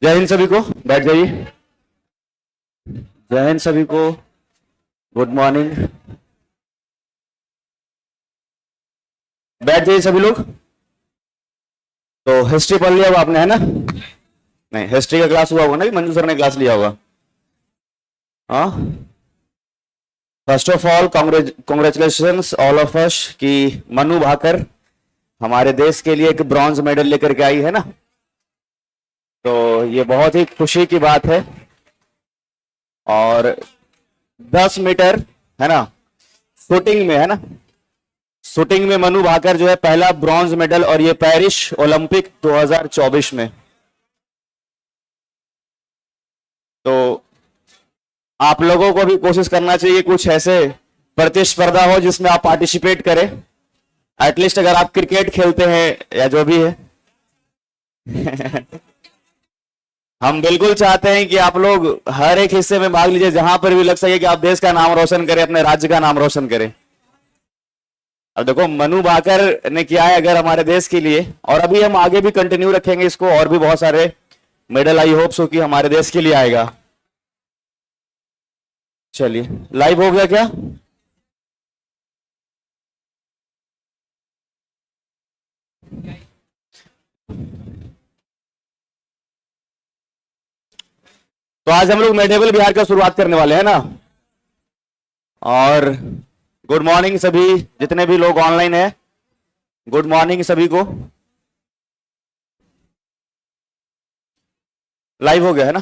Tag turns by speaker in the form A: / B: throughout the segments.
A: जय हिंद सभी को। बैठ जाइए। जय हिंद सभी को। Good morning. बैठ जाइए सभी लोग। तो हिस्ट्री पढ़ लिया होगा आपने, है ना? नहीं, हिस्ट्री का क्लास हुआ होगा ना कि मंजू सर ने क्लास लिया होगा? हाँ। First of all congratulations all of us कि मनु भाकर हमारे देश के लिए एक ब्रॉन्ज मेडल लेकर के आई, है ना? तो ये बहुत ही खुशी की बात है। और 10 मीटर, है ना, शूटिंग में, है ना, शूटिंग में मनु भाकर जो है पहला ब्रॉन्ज मेडल, और ये पेरिस ओलंपिक 2024 में। तो आप लोगों को भी कोशिश करना चाहिए कुछ ऐसे प्रतिस्पर्धा हो जिसमें आप पार्टिसिपेट करें। एटलीस्ट अगर आप क्रिकेट खेलते हैं या जो भी है हम बिल्कुल चाहते हैं कि आप लोग हर एक हिस्से में भाग लीजिए, जहां पर भी लग सके कि आप देश का नाम रोशन करें, अपने राज्य का नाम रोशन करें। अब देखो, मनु भाकर ने किया है अगर हमारे देश के लिए, और अभी हम आगे भी कंटिन्यू रखेंगे इसको, और भी बहुत सारे मेडल आई होप सो कि हमारे देश के लिए आएगा। चलिए, लाइव हो गया क्या? तो आज हम लोग मेडिवल बिहार का शुरुआत करने वाले हैं ना। और गुड मॉर्निंग सभी जितने भी लोग ऑनलाइन है, गुड मॉर्निंग सभी को। लाइव हो गया है ना?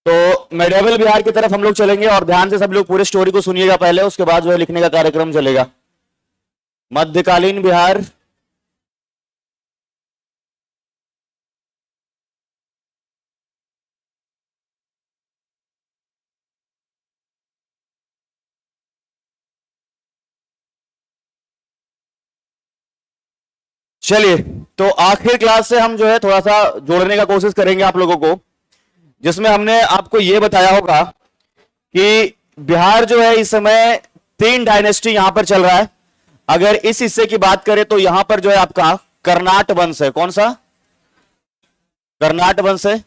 A: तो मेडिवल बिहार की तरफ हम लोग चलेंगे, और ध्यान से सब लोग पूरे स्टोरी को सुनिएगा पहले, उसके बाद जो है लिखने का कार्यक्रम चलेगा। मध्यकालीन बिहार, चलिए। तो आखिर क्लास से हम जो है थोड़ा सा जोड़ने का कोशिश करेंगे आप लोगों को, जिसमें हमने आपको यह बताया होगा कि बिहार जो है इस समय 3 डायनेस्टी यहां पर चल रहा है। अगर इस हिस्से की बात करें तो यहां पर जो है आपका कर्नाट वंश है। कौन सा? कर्नाट वंश है।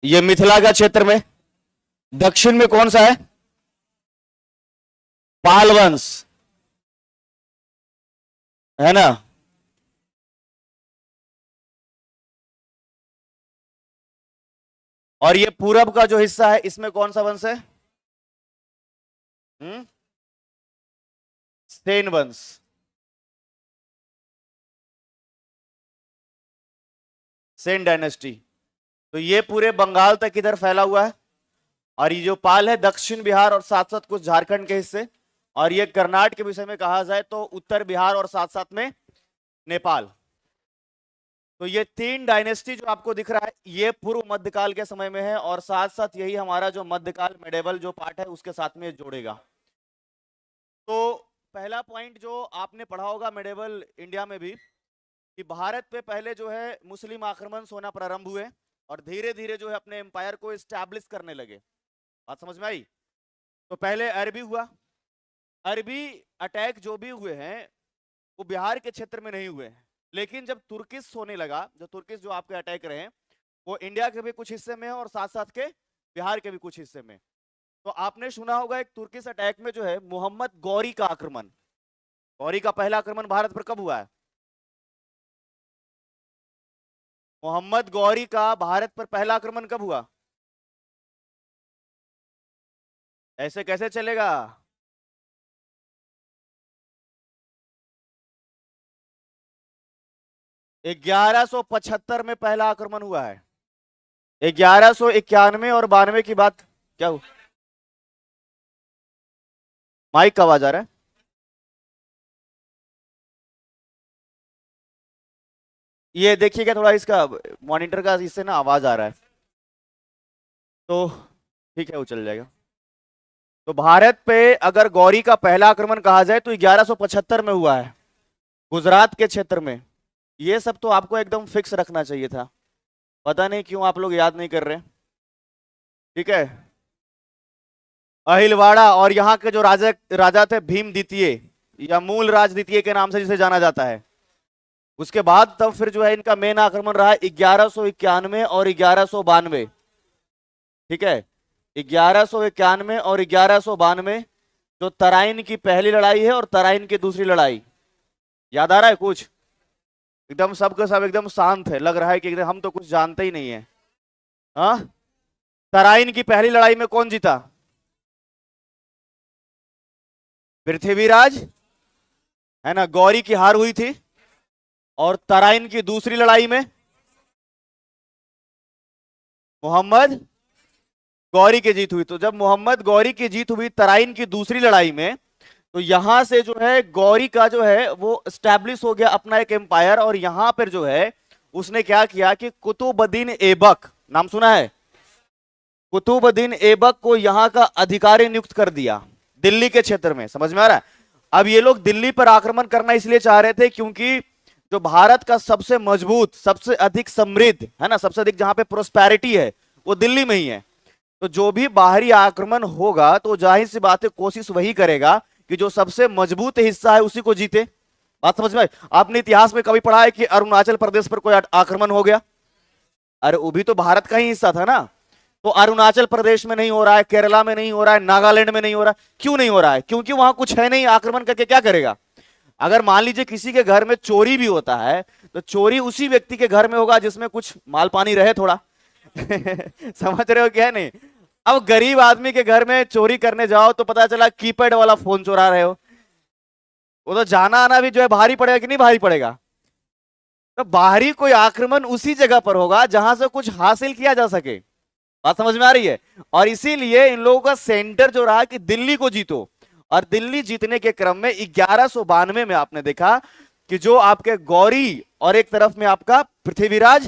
A: ये मिथिला का क्षेत्र में। दक्षिण में कौन सा है? पाल वंश, है ना? और ये पूरब का जो हिस्सा है इसमें कौन सा वंश है? सेन वंश। सेन डायनेस्टी। तो ये पूरे बंगाल तक इधर फैला हुआ है, और ये जो पाल है दक्षिण बिहार और साथ साथ कुछ झारखंड के हिस्से, और ये कर्नाटक के विषय में कहा जाए तो उत्तर बिहार और साथ साथ में नेपाल। तो ये 3 डायनेस्टी जो आपको दिख रहा है ये पूर्व मध्यकाल के समय में है, और साथ साथ यही हमारा जो मध्यकाल मेडिवल जो पार्ट है उसके साथ में जोड़ेगा। तो पहला पॉइंट जो आपने पढ़ा होगा मेडिवल इंडिया में भी, कि भारत पे पहले जो है मुस्लिम आक्रमण होना प्रारंभ हुए, और धीरे धीरे जो है अपने एम्पायर को एस्टैब्लिश करने लगे। बात समझ में आई? तो पहले अरबी हुआ। अरबी अटैक जो भी हुए हैं वो बिहार के क्षेत्र में नहीं हुए हैं, लेकिन जब तुर्किश होने लगा, जो तुर्किश जो आपके अटैक रहे वो इंडिया के भी कुछ हिस्से में है और साथ साथ के बिहार के भी कुछ हिस्से में। तो आपने सुना होगा एक तुर्किश अटैक में जो है मोहम्मद गौरी का आक्रमण, गौरी का पहला आक्रमण भारत पर कब हुआ है? मोहम्मद गौरी का भारत पर पहला आक्रमण कब हुआ? ऐसे कैसे चलेगा? 1175 में पहला आक्रमण हुआ है। 1191 और 92 की बात क्या हुआ? माइक का आवाज आ रहा है? ये देखिएगा थोड़ा, इसका मॉनिटर का इससे ना आवाज आ रहा है, तो ठीक है वो चल जाएगा। तो भारत पे अगर गौरी का पहला आक्रमण कहा जाए तो 1175 में हुआ है, गुजरात के क्षेत्र में। ये सब तो आपको एकदम फिक्स रखना चाहिए था, पता नहीं क्यों आप लोग याद नहीं कर रहे। ठीक है। अहिलवाड़ा, और यहाँ के जो राजा थे भीम द्वितीय, या मूल राज द्वितीय के नाम से जिसे जाना जाता है, उसके बाद तब फिर जो है इनका मेन आक्रमण रहा 1191 और 1192। ठीक है, 1191 और 1192 जो तराइन की पहली लड़ाई है और तराइन की दूसरी लड़ाई, याद आ रहा है कुछ? एकदम सबके सब एकदम शांत है, लग रहा है कि एकदम हम तो कुछ जानते ही नहीं है। हाँ, तराइन की पहली लड़ाई में कौन जीता? पृथ्वीराज, है ना, गौरी की हार हुई थी। और तराइन की दूसरी लड़ाई में मोहम्मद गौरी की जीत हुई। तो जब मोहम्मद गौरी की जीत हुई तराइन की दूसरी लड़ाई में, तो यहां से जो है गौरी का जो है वो स्टैब्लिश हो गया अपना एक एम्पायर। और यहां पर जो है उसने क्या किया कि कुतुबुद्दीन ऐबक, नाम सुना है? कुतुबुद्दीन ऐबक को यहां का अधिकारी नियुक्त कर दिया दिल्ली के क्षेत्र में। समझ में आ रहा है? अब ये लोग दिल्ली पर आक्रमण करना इसलिए चाह रहे थे क्योंकि जो भारत का सबसे मजबूत, सबसे अधिक समृद्ध, है ना, सबसे अधिक जहां पे प्रोस्पेरिटी है वो दिल्ली में ही है। तो जो भी बाहरी आक्रमण होगा तो जाहिर सी बात है कोशिश वही करेगा कि जो सबसे मजबूत हिस्सा है उसी को जीते। बात समझ में आई? आपने इतिहास में कभी पढ़ा है कि अरुणाचल प्रदेश पर कोई आक्रमण हो गया? अरे वो भी तो भारत का ही हिस्सा था ना। तो अरुणाचल प्रदेश में नहीं हो रहा है, केरला में नहीं हो रहा है, नागालैंड में नहीं हो रहा है। क्यों नहीं हो रहा है? क्योंकि वहां कुछ है नहीं, आक्रमण करके क्या करेगा? अगर मान लीजिए किसी के घर में चोरी भी होता है तो चोरी उसी व्यक्ति के घर में होगा जिसमें कुछ माल पानी रहे थोड़ा। समझ रहे हो क्या? नहीं, अब गरीब आदमी के घर में चोरी करने जाओ तो पता चला कीपैड वाला फोन चुरा रहे हो, वो तो जाना आना भी जो है भारी पड़ेगा कि नहीं भारी पड़ेगा? तो बाहरी कोई आक्रमण उसी जगह पर होगा जहां से कुछ हासिल किया जा सके। बात समझ में आ रही है? और इसीलिए इन लोगों का सेंटर जो रहा कि दिल्ली को जीतो। और दिल्ली जीतने के क्रम में 1192 में आपने देखा कि जो आपके गौरी और एक तरफ में आपका पृथ्वीराज,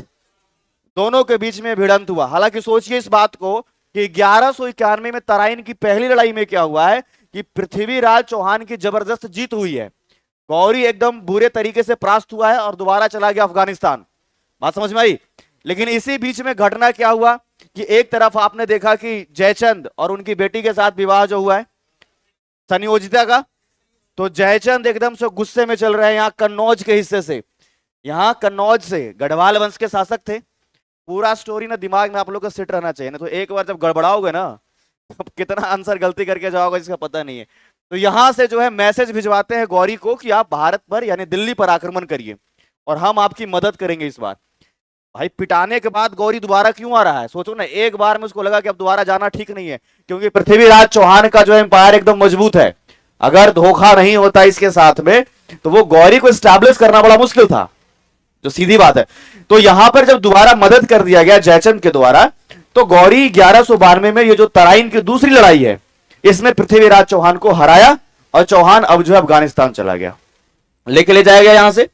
A: दोनों के बीच में भिड़ंत हुआ। हालांकि सोचिए इस बात को कि 1191 में तराइन की पहली लड़ाई में क्या हुआ है कि पृथ्वीराज चौहान की जबरदस्त जीत हुई है, गौरी एकदम बुरे तरीके से परास्त हुआ है और दोबारा चला गया अफगानिस्तान। बात समझ में आई? लेकिन इसी बीच में घटना क्या हुआ कि एक तरफ आपने देखा कि जयचंद और उनकी बेटी के साथ विवाह जो हुआ है संयोजिता का, तो जयचंद एकदम से गुस्से में चल रहे हैं यहां कन्नौज के हिस्से से। यहां कन्नौज से गढ़वाल वंश के शासक थे। पूरा स्टोरी ना दिमाग में आप लोग का सेट रहना चाहिए ना, तो एक बार जब गड़बड़ाओगे ना तो कितना आंसर गलती करके जाओगे जिसका पता नहीं है। तो यहां से जो है मैसेज भिजवाते हैं गौरी को कि आप भारत पर यानी दिल्ली पर आक्रमण करिए और हम आपकी मदद करेंगे इस बार। भाई पिटाने के बाद गौरी दोबारा क्यों आ रहा है? सोचो ना, एक बार में उसको लगा कि अब दोबारा जाना ठीक नहीं है, क्योंकि पृथ्वीराज चौहान का जो एम्पायर एकदम मजबूत है। अगर धोखा नहीं होता इसके साथ में तो वो गौरी को स्टैब्लिश करना बड़ा मुश्किल था, जो सीधी बात है। तो यहां पर जब दोबारा मदद कर दिया गया जयचंद के द्वारा, तो गौरी 1192 में ये जो तराइन की दूसरी लड़ाई है इसमें पृथ्वीराज चौहान को हराया और चौहान अब जो है अफगानिस्तान चला गया, लेके ले जाया गया यहां से।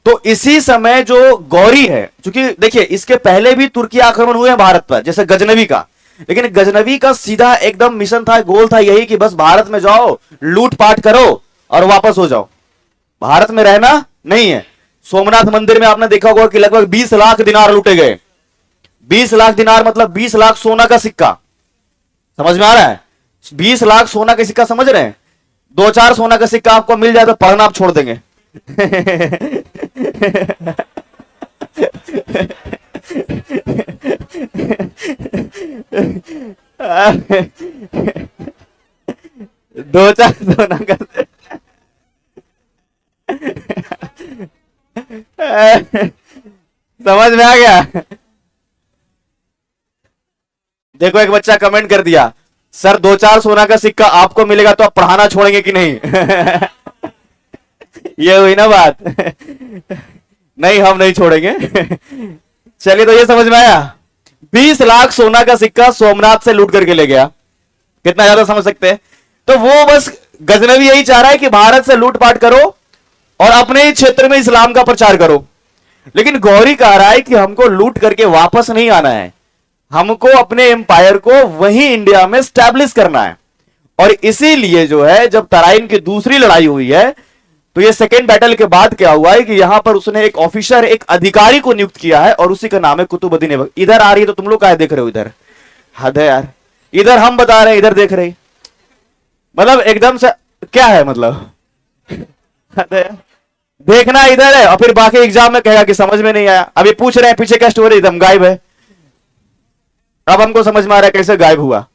A: तो इसी समय जो गौरी है, क्योंकि देखिए इसके पहले भी तुर्की आक्रमण हुए हैं भारत पर, जैसे गजनवी का, लेकिन गजनवी का सीधा एकदम मिशन था, गोल था यही कि बस भारत में जाओ, लूटपाट करो और वापस हो जाओ, भारत में रहना नहीं है। सोमनाथ मंदिर में आपने देखा होगा कि लगभग 20 लाख दिनार लूटे गए। 20 लाख दिनार मतलब 20 लाख सोना का सिक्का। समझ में आ रहा है? 20 लाख सोना का सिक्का, समझ रहे हैं? 2-4 सोना का सिक्का आपको मिल जाए तो पढ़ना आप छोड़ देंगे। दो चार सोना का समझ में आ गया? देखो एक बच्चा कमेंट कर दिया, सर 2-4 सोना का सिक्का आपको मिलेगा तो आप पढ़ाना छोड़ेंगे कि नहीं? ये हुई ना बात। नहीं, हम नहीं छोड़ेंगे। चलिए, तो ये समझ में आया? 20 लाख सोना का सिक्का सोमनाथ से लूट करके ले गया। कितना ज्यादा समझ सकते हैं? तो वो बस गजनवी यही चाह रहा है कि भारत से लूटपाट करो और अपने ही क्षेत्र में इस्लाम का प्रचार करो। लेकिन गौरी कह रहा है कि हमको लूट करके वापस नहीं आना है, हमको अपने एम्पायर को वहीं इंडिया में स्टैब्लिश करना है। और इसीलिए जो है जब तराइन की दूसरी लड़ाई हुई है तो ये सेकेंड बैटल के बाद क्या हुआ है कि यहां पर उसने एक ऑफिसर, एक अधिकारी को नियुक्त किया है और उसी का नाम है कुतुबुद्दीन ऐबक। इधर आ रही है तो तुम लोग क्या देख रहे हो? इधर हद है यार, इधर हम बता रहे हैं, इधर देख रहे, मतलब एकदम से क्या है, मतलब हद है। देखना इधर है और फिर बाकी एग्जाम में कहेगा कि समझ में नहीं आया। अभी पूछ रहे हैं पीछे क्या स्टोरी, एकदम गायब है। अब हमको समझ में आ रहा है कैसे गायब हुआ।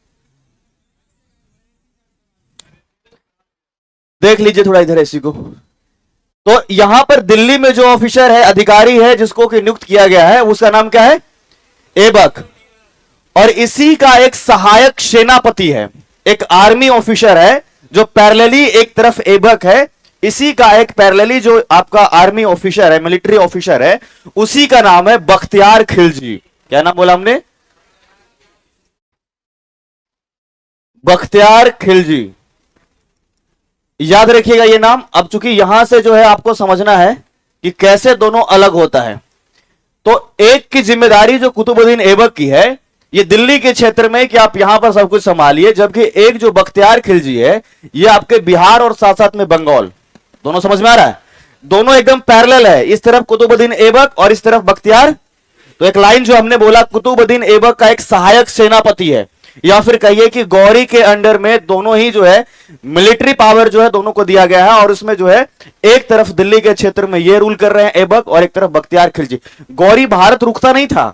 A: देख लीजिए थोड़ा इधर इसी को। तो यहां पर दिल्ली में जो ऑफिसर है, अधिकारी है, जिसको कि नियुक्त किया गया है, उसका नाम क्या है? एबक। और इसी का एक सहायक सेनापति है, एक आर्मी ऑफिसर है जो पैरेलली, एक तरफ एबक है, इसी का एक पैरेलली जो आपका आर्मी ऑफिसर है, मिलिट्री ऑफिसर है, उसी का नाम है बख्तियार खिलजी। क्या नाम बोला हमने? बख्तियार खिलजी। याद रखिएगा ये नाम। अब चूंकि यहां से जो है आपको समझना है कि कैसे दोनों अलग होता है। तो एक की जिम्मेदारी जो कुतुबुद्दीन ऐबक की है, ये दिल्ली के क्षेत्र में कि आप यहां पर सब कुछ संभालिए, जबकि एक जो बख्तियार खिलजी है, ये आपके बिहार और साथ साथ में बंगाल। दोनों समझ में आ रहा है? दोनों एकदम पैरेलल है, इस तरफ कुतुबुद्दीन ऐबक और इस तरफ बख्तियार। तो एक लाइन जो हमने बोला, कुतुबुद्दीन ऐबक का एक सहायक सेनापति है, या फिर कहिए कि गौरी के अंडर में दोनों ही जो है मिलिट्री पावर जो है दोनों को दिया गया है। और उसमें जो है एक तरफ दिल्ली के क्षेत्र में ये रूल कर रहे हैं ऐबक, और एक तरफ बख्तियार खिलजी। गौरी भारत रुकता नहीं था,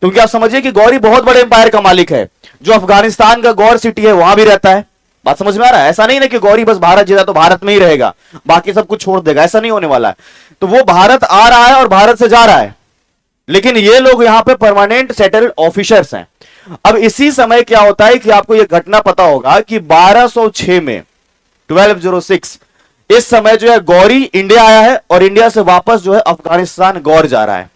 A: क्योंकि आप समझिए कि गौरी बहुत बड़े एम्पायर का मालिक है, जो अफगानिस्तान का गौर सिटी है वहां भी रहता है। बात समझ में आ रहा है? ऐसा नहीं ना कि गौरी बस भारत जीता तो भारत में ही रहेगा, बाकी सब कुछ छोड़ देगा, ऐसा नहीं होने वाला है। तो वो भारत आ रहा है और भारत से जा रहा है, लेकिन ये लोग यहां पे परमानेंट सेटल्ड ऑफिसर्स हैं। अब इसी समय क्या होता है कि आपको यह घटना पता होगा कि 1206 में 1206 इस समय जो है गौरी इंडिया आया है, और इंडिया से वापस जो है अफगानिस्तान गौर जा रहा है।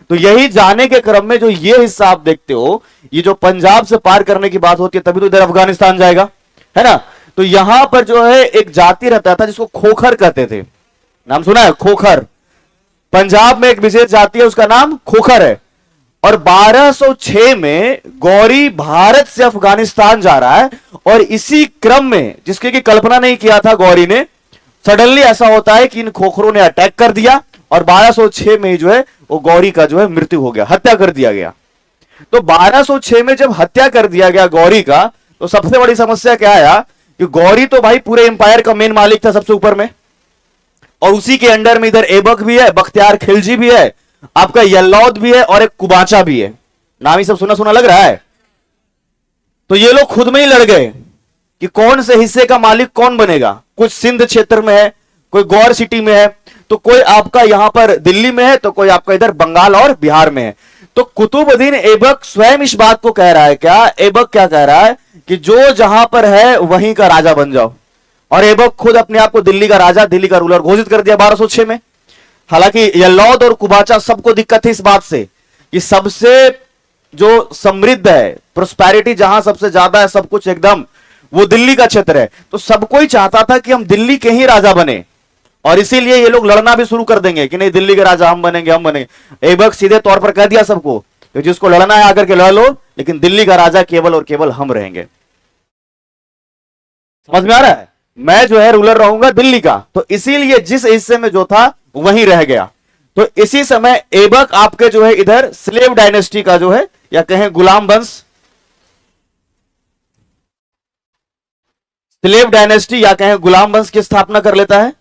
A: तो यही जाने के क्रम में जो ये हिस्सा आप देखते हो, ये जो पंजाब से पार करने की बात होती है तभी तो इधर अफगानिस्तान जाएगा, है ना। तो यहां पर जो है एक जाति रहता था जिसको खोखर कहते थे। नाम सुना है? खोखर। पंजाब में एक विशेष जाति है, उसका नाम खोखर है। और 1206 में गौरी भारत से अफगानिस्तान जा रहा है, और इसी क्रम में, जिसकी की कल्पना नहीं किया था गौरी ने, सडनली ऐसा होता है कि इन खोखरों ने अटैक कर दिया, और 1206 में ही जो है वो गौरी का जो है मृत्यु हो गया, हत्या कर दिया गया। तो 1206 में जब हत्या कर दिया गया गौरी का, तो सबसे बड़ी समस्या क्या आया कि गौरी तो भाई पूरे एम्पायर का मेन मालिक था सबसे ऊपर में, और उसी के अंडर में इधर ऐबक भी है, बख्तियार खिलजी भी है, आपका यल्लौद भी है, और एक कुबाचा भी है। नाम ही सब सुना सुना लग रहा है। तो ये लोग खुद में ही लड़ गए कि कौन से हिस्से का मालिक कौन बनेगा। कुछ सिंध क्षेत्र में है, कोई गौर सिटी में है, तो कोई आपका यहां पर दिल्ली में है, तो कोई आपका इधर बंगाल और बिहार में है। तो कुतुबुद्दीन ऐबक स्वयं इस बात को कह रहा है, क्या ऐबक क्या कह रहा है कि जो जहां पर है वहीं का राजा बन जाओ। और ऐबक खुद अपने आप को दिल्ली का राजा, दिल्ली का रूलर घोषित कर दिया 1206 में। हालांकि यल्लौद और कुबाचा सबको दिक्कत है इस बात से कि सबसे जो समृद्ध है, प्रोस्पेरिटी जहां सबसे ज्यादा है, सब कुछ एकदम, वो दिल्ली का क्षेत्र है। तो सबको ही चाहता था कि हम दिल्ली के ही राजा बने, और इसीलिए ये लोग लड़ना भी शुरू कर देंगे कि नहीं दिल्ली के राजा हम बनेंगे, हम बनेंगे। ऐबक सीधे तौर पर कह दिया सबको कि जिसको लड़ना है आकर के लड़ लो, लेकिन दिल्ली का राजा केवल और केवल हम रहेंगे। समझ में आ रहा है? मैं जो है रूलर रहूंगा दिल्ली का। तो इसीलिए जिस हिस्से में जो था वहीं रह गया। तो इसी समय ऐबक आपके जो है इधर स्लेव डायनेस्टी का जो है, या कहें गुलाम वंश, स्लेव डायनेस्टी या कहें गुलाम वंश की स्थापना कर लेता है।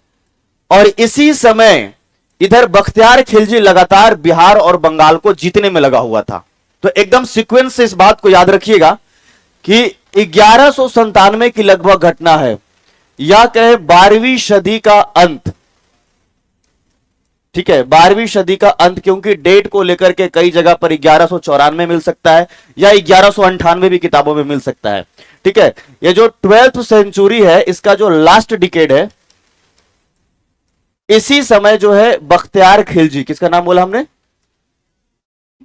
A: और इसी समय इधर बख्तियार खिलजी लगातार बिहार और बंगाल को जीतने में लगा हुआ था। तो एकदम सीक्वेंस से इस बात को याद रखिएगा कि 1197 की लगभग घटना है, या कहे 12वीं सदी का अंत। ठीक है, 12वीं सदी का अंत, क्योंकि डेट को लेकर के कई जगह पर 1194 मिल सकता है, या 1198 भी किताबों में मिल सकता है। ठीक है, ये जो 12th सेंचुरी है, इसका जो लास्ट डिकेड है, इसी समय जो है बख्तियार खिलजी, किसका नाम बोला हमने?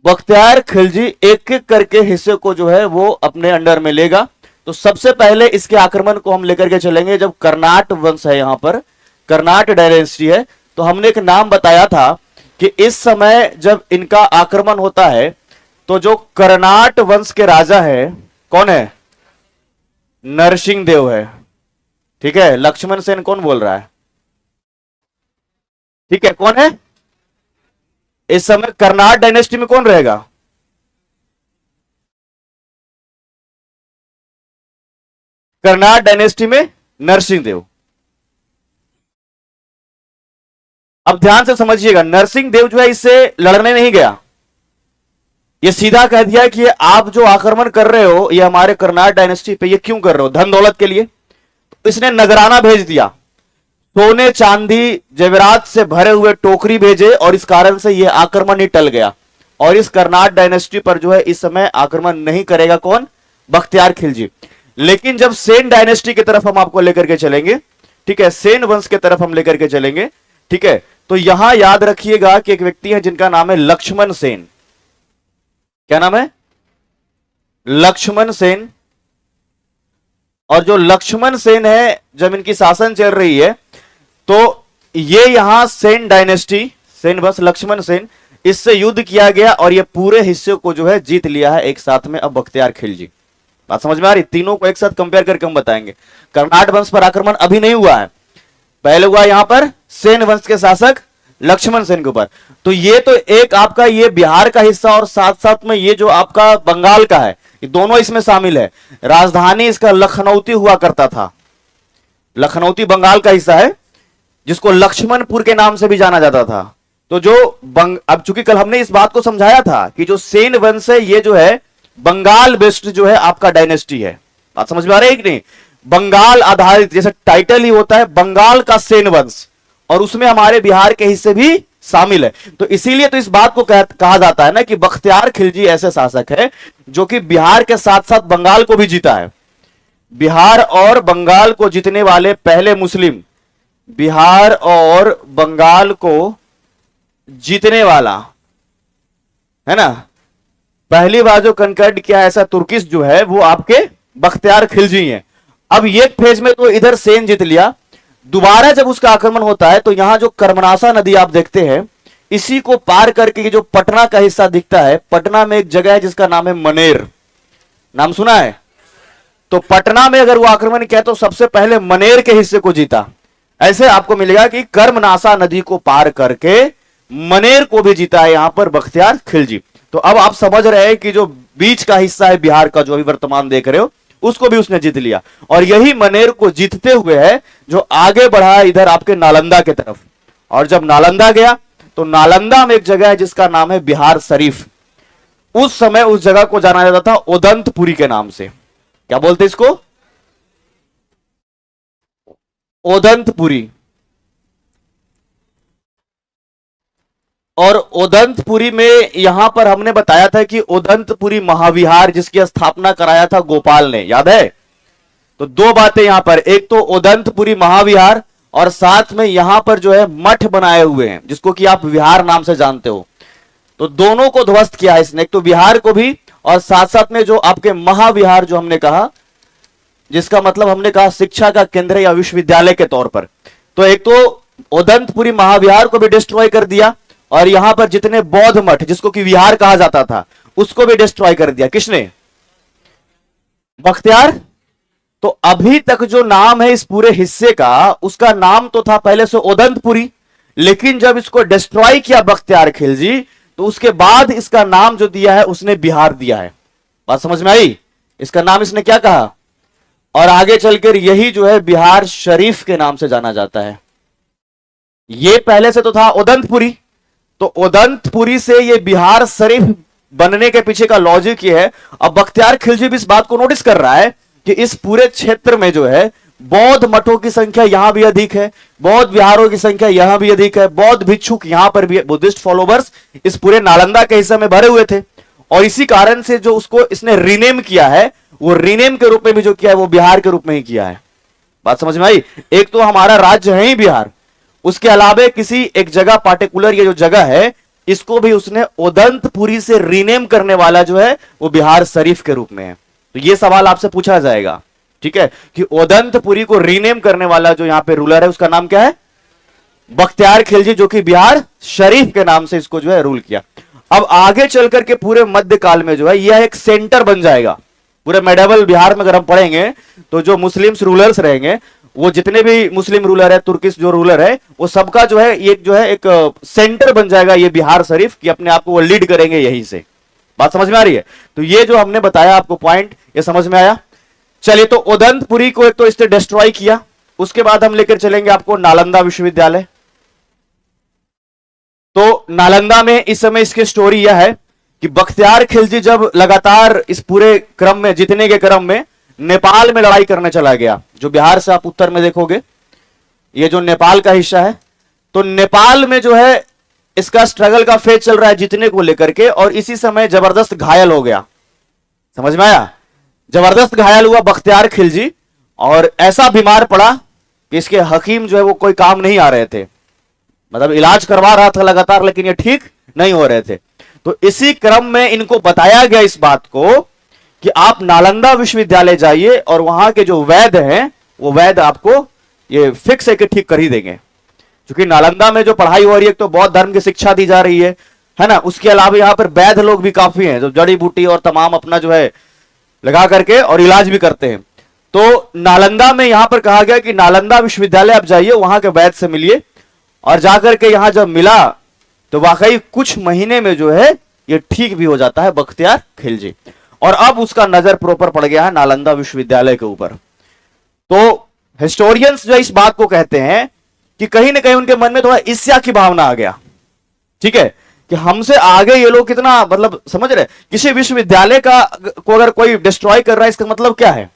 A: बख्तियार खिलजी एक एक करके हिस्से को जो है वो अपने अंडर में लेगा। तो सबसे पहले इसके आक्रमण को हम लेकर के चलेंगे जब कर्नाट वंश है, यहां पर कर्नाट डायनेस्टी है। तो हमने एक नाम बताया था कि इस समय जब इनका आक्रमण होता है, तो जो कर्नाट वंश के राजा है कौन है? नरसिंह देव है। ठीक है, लक्ष्मण सेन कौन बोल रहा है? ठीक है, कौन है इस समय कर्नाट डायनेस्टी में? कौन रहेगा? कर्नाट डायनेस्टी में नरसिंह देव। अब ध्यान से समझिएगा, नरसिंह देव जो है इससे लड़ने नहीं गया, ये सीधा कह दिया कि आप जो आक्रमण कर रहे हो ये हमारे कर्नाट डायनेस्टी पे, ये क्यों कर रहे हो? धन दौलत के लिए। तो इसने नजराना भेज दिया, सोने चांदी जेवरात से भरे हुए टोकरी भेजे, और इस कारण से यह आक्रमण ही टल गया। और इस कर्नाट डायनेस्टी पर जो है इस समय आक्रमण नहीं करेगा कौन? बख्तियार खिलजी। लेकिन जब सेन डायनेस्टी की तरफ हम आपको लेकर के चलेंगे, ठीक है, सेन वंश की तरफ हम लेकर के चलेंगे, ठीक है, तो यहां याद रखिएगा कि एक व्यक्ति है जिनका नाम है लक्ष्मण सेन। क्या नाम है? लक्ष्मण सेन। और जो लक्ष्मण सेन है, जब इनकी शासन चल रही है तो ये यहां सेन डायनेस्टी, सेन वंश, लक्ष्मण सेन, इससे युद्ध किया गया और ये पूरे हिस्से को जो है जीत लिया है एक साथ में अब बख्तियार खिलजी। बात समझ में आ रही? तीनों को एक साथ कंपेयर करके हम बताएंगे। कर्नाट वंश पर आक्रमण अभी नहीं हुआ है, पहले हुआ यहां पर सेन वंश के शासक लक्ष्मण सेन के ऊपर। तो ये तो एक आपका ये बिहार का हिस्सा और साथ साथ में ये जो आपका बंगाल का है, ये दोनों इसमें शामिल है। राजधानी इसका लखनऊती हुआ करता था, लखनऊती बंगाल का हिस्सा है जिसको लक्ष्मणपुर के नाम से भी जाना जाता था। तो जो अब चूंकि कल हमने इस बात को समझाया था कि जो सेन वंश है ये जो है बंगाल बेस्ड जो है आपका डायनेस्टी है। बात समझ में आ रही है कि नहीं? बंगाल आधारित, जैसे टाइटल ही होता है बंगाल का सेन वंश, और उसमें हमारे बिहार के हिस्से भी शामिल है। तो इसीलिए तो इस बात को कहा जाता है ना कि बख्तियार खिलजी ऐसे शासक है जो कि बिहार के साथ साथ बंगाल को भी जीता है। बिहार और बंगाल को जीतने वाले पहले मुस्लिम, बिहार और बंगाल को जीतने वाला है ना, पहली बार जो कनकर्ड किया ऐसा तुर्किश जो है वो आपके बख्तियार खिलजी हैं। अब ये फेज में तो इधर सेन जीत लिया, दोबारा जब उसका आक्रमण होता है तो यहां जो कर्मनासा नदी आप देखते हैं, इसी को पार करके जो पटना का हिस्सा दिखता है, पटना में एक जगह है जिसका नाम है मनेर। नाम सुना है? तो पटना में अगर वो आक्रमण किया तो सबसे पहले मनेर के हिस्से को जीता। ऐसे आपको मिलेगा कि कर्मनासा नदी को पार करके मनेर को भी जीता है यहां पर बख्तियार खिलजी। तो अब आप समझ रहे हैं कि जो बीच का हिस्सा है बिहार का, जो अभी वर्तमान देख रहे हो, उसको भी उसने जीत लिया। और यही मनेर को जीतते हुए है जो आगे बढ़ा इधर आपके नालंदा के तरफ। और जब नालंदा गया तो नालंदा में एक जगह है जिसका नाम है बिहार शरीफ। उस समय उस जगह को जाना जाता था ओदंतपुरी के नाम से। क्या बोलते इसको? ओदंतपुरी। और ओदंतपुरी में यहां पर हमने बताया था कि ओदंतपुरी महाविहार जिसकी स्थापना कराया था गोपाल ने, याद है? तो दो बातें यहां पर, एक तो ओदंतपुरी महाविहार और साथ में यहां पर जो है मठ बनाए हुए हैं जिसको कि आप विहार नाम से जानते हो। तो दोनों को ध्वस्त किया है इसने, एक तो बिहार को भी और साथ साथ में जो आपके महाविहार जो हमने कहा, जिसका मतलब हमने कहा शिक्षा का केंद्र या विश्वविद्यालय के तौर पर। तो एक तो ओदंतपुरी महाविहार को भी डिस्ट्रॉय कर दिया और यहां पर जितने बौद्ध मठ जिसको कि विहार कहा जाता था उसको भी डिस्ट्रॉय कर दिया। किसने? बख्तियार। तो अभी तक जो नाम है इस पूरे हिस्से का, उसका नाम तो था पहले से ओदंतपुरी, लेकिन जब इसको डिस्ट्रॉय किया बख्तियार खिलजी तो उसके बाद इसका नाम जो दिया है उसने बिहार दिया है। बात समझ में आई? इसका नाम इसने क्या कहा? और आगे चलकर यही जो है बिहार शरीफ के नाम से जाना जाता है। ये पहले से तो था ओदंतपुरी, तो ओदंतपुरी से ये बिहार शरीफ बनने के पीछे का लॉजिक ये है। अब बख्तियार खिलजी भी इस बात को नोटिस कर रहा है कि इस पूरे क्षेत्र में जो है बौद्ध मठों की संख्या यहां भी अधिक है, बौद्ध विहारों की संख्या यहां भी अधिक है, बौद्ध भिक्षुक यहां पर भी, बुद्धिस्ट फॉलोवर्स इस पूरे नालंदा के हिस्से में भरे हुए थे। और इसी कारण से जो उसको इसने रीनेम किया है, वो रीनेम के रूप में भी जो किया है वो बिहार के रूप में ही किया है। बात समझ में आई? एक तो हमारा राज्य है ही बिहार, उसके अलावा किसी एक जगह पार्टिकुलर ये जो जगह है इसको भी उसने ओदंतपुरी से रीनेम करने वाला जो है वो बिहार शरीफ के रूप में है। तो ये सवाल आपसे पूछा जाएगा, ठीक है, कि ओदंतपुरी को रीनेम करने वाला जो यहां पे रूलर है उसका नाम क्या है? बख्तियार खिलजी, जो कि बिहार शरीफ के नाम से इसको जो है रूल किया। अब आगे चल करके पूरे मध्यकाल में जो है यह एक सेंटर बन जाएगा। पूरे मेडिवल बिहार में अगर हम पढ़ेंगे तो जो मुस्लिम्स रूलर्स रहेंगे, वो जितने भी मुस्लिम रूलर है, तुर्किश जो रूलर है, वो सबका जो है एक सेंटर बन जाएगा ये बिहार शरीफ, कि अपने आप को वो लीड करेंगे यहीं से। बात समझ में आ रही है? तो ये जो हमने बताया आपको पॉइंट, ये समझ में आया? चलिए, तो ओदंतपुरी को एक तो इसने डिस्ट्रॉय किया, उसके बाद हम लेकर चलेंगे आपको नालंदा विश्वविद्यालय। तो नालंदा में इस समय इसकी स्टोरी यह है कि बख्तियार खिलजी जब लगातार इस पूरे क्रम में, जीतने के क्रम में, नेपाल में लड़ाई करने चला गया, जो बिहार से आप उत्तर में देखोगे ये जो नेपाल का हिस्सा है, तो नेपाल में जो है इसका स्ट्रगल का फेज चल रहा है जीतने को लेकर के, और इसी समय जबरदस्त घायल हो गया। समझ में आया? जबरदस्त घायल हुआ बख्तियार खिलजी, और ऐसा बीमार पड़ा कि इसके हकीम जो है वो कोई काम नहीं आ रहे थे, मतलब इलाज करवा रहा था लगातार लेकिन ये ठीक नहीं हो रहे थे। तो इसी क्रम में इनको बताया गया इस बात को कि आप नालंदा विश्वविद्यालय जाइए और वहां के जो वैद्य हैं वो वैद्य आपको ये फिक्स है कि ठीक कर ही देंगे, क्योंकि नालंदा में जो पढ़ाई हो रही है तो बौद्ध धर्म की शिक्षा दी जा रही है ना। उसके अलावा यहाँ पर वैद्य लोग भी काफी हैं जो जड़ी बूटी और तमाम अपना जो है लगा करके और इलाज भी करते हैं। तो नालंदा में यहां पर कहा गया कि नालंदा विश्वविद्यालय आप जाइए, वहां के वैद्य से मिलिए, और जाकर के यहां जब मिला तो वाकई कुछ महीने में जो है ये ठीक भी हो जाता है बख्तियार खिलजी, और अब उसका नजर प्रॉपर पड़ गया है नालंदा विश्वविद्यालय के ऊपर। तो हिस्टोरियंस जो इस बात को कहते हैं कि कहीं ना कहीं उनके मन में थोड़ा ईर्ष्या की भावना आ गया, ठीक है, कि हमसे आगे ये लोग कितना, मतलब समझ रहे, किसी विश्वविद्यालय का को अगर कोई डिस्ट्रॉय कर रहा है इसका मतलब क्या है?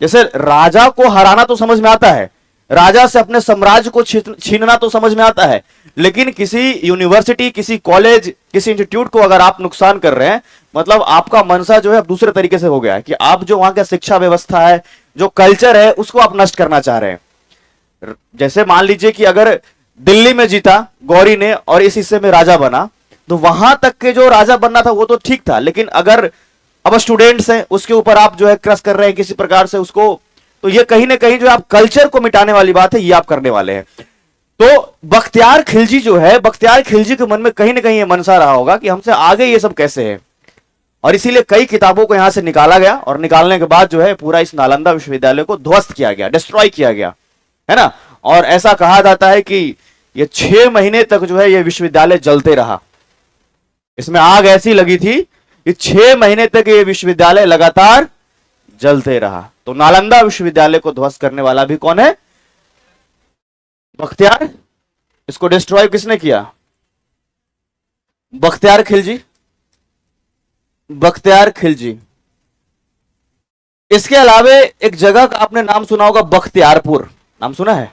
A: जैसे राजा को हराना तो समझ में आता है, राजा से अपने साम्राज्य को छीनना तो समझ में आता है, लेकिन किसी यूनिवर्सिटी, किसी कॉलेज, किसी इंस्टीट्यूट को अगर आप नुकसान कर रहे हैं, मतलब आपका मनसा जो है दूसरे तरीके से हो गया है कि आप जो वहां का शिक्षा व्यवस्था है, जो कल्चर है, उसको आप नष्ट करना चाह रहे हैं। जैसे मान लीजिए कि अगर दिल्ली में जीता गौरी ने और इस हिस्से में राजा बना, तो वहां तक के जो राजा बनना था वो तो ठीक था, लेकिन अगर अब स्टूडेंट्स हैं उसके ऊपर आप जो है क्रश कर रहे हैं किसी प्रकार से उसको, तो ये कहीं ना कहीं जो आप कल्चर को मिटाने वाली बात है, ये आप करने वाले हैं। तो बख्तियार खिलजी जो है, बख्तियार खिलजी के मन में कहीं ना कहीं ये मनसा रहा होगा कि हमसे आगे ये सब कैसे है, और इसीलिए कई किताबों को यहां से निकाला गया, और निकालने के बाद जो है पूरा इस नालंदा विश्वविद्यालय को ध्वस्त किया गया, डिस्ट्रॉय किया गया, है ना। और ऐसा कहा जाता है कि ये 6 महीने तक जो है ये विश्वविद्यालय जलते रहा, इसमें आग ऐसी लगी थी कि 6 महीने तक ये विश्वविद्यालय लगातार जलते रहा। तो नालंदा विश्वविद्यालय को ध्वस्त करने वाला भी कौन है? बख्तियार। इसको डिस्ट्रॉय किसने किया? बख्तियार खिलजी, बख्तियार खिलजी। इसके अलावा एक जगह का आपने नाम सुना होगा, बख्तियारपुर, नाम सुना है?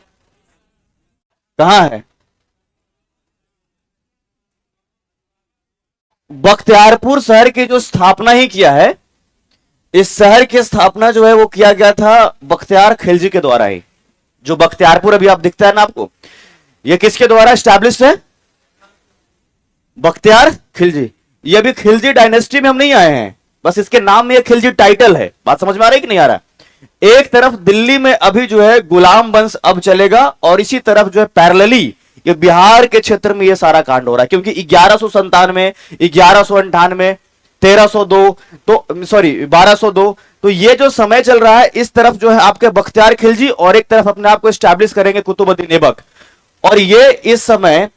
A: कहां है? बख्तियारपुर शहर की जो स्थापना ही किया है, इस शहर की स्थापना जो है वो किया गया था बख्तियार खिलजी के द्वारा ही। जो बख्तियारपुर अभी आप दिखता है ना आपको, ये किसके द्वारा स्टैब्लिश्ड है? बख्तियार खिलजी। ये भी खिलजी डायनेस्टी में हम नहीं आए हैं, बस इसके नाम में ये खिलजी टाइटल है। बात समझ में आ रही है कि नहीं आ रहा? एक तरफ दिल्ली में अभी जो है गुलाम वंश अब चलेगा, और इसी तरफ जो है पैरेलली ये बिहार के क्षेत्र में ये सारा कांड हो रहा है, क्योंकि 1197, 1198, 1302, तो सॉरी 1202, तो ये जो समय चल रहा है, इस तरफ जो है आपके बख्तियार खिलजी और एक तरफ अपने आप को स्टैब्लिश करेंगे कुतुबुद्दीन ऐबक। और ये इस समय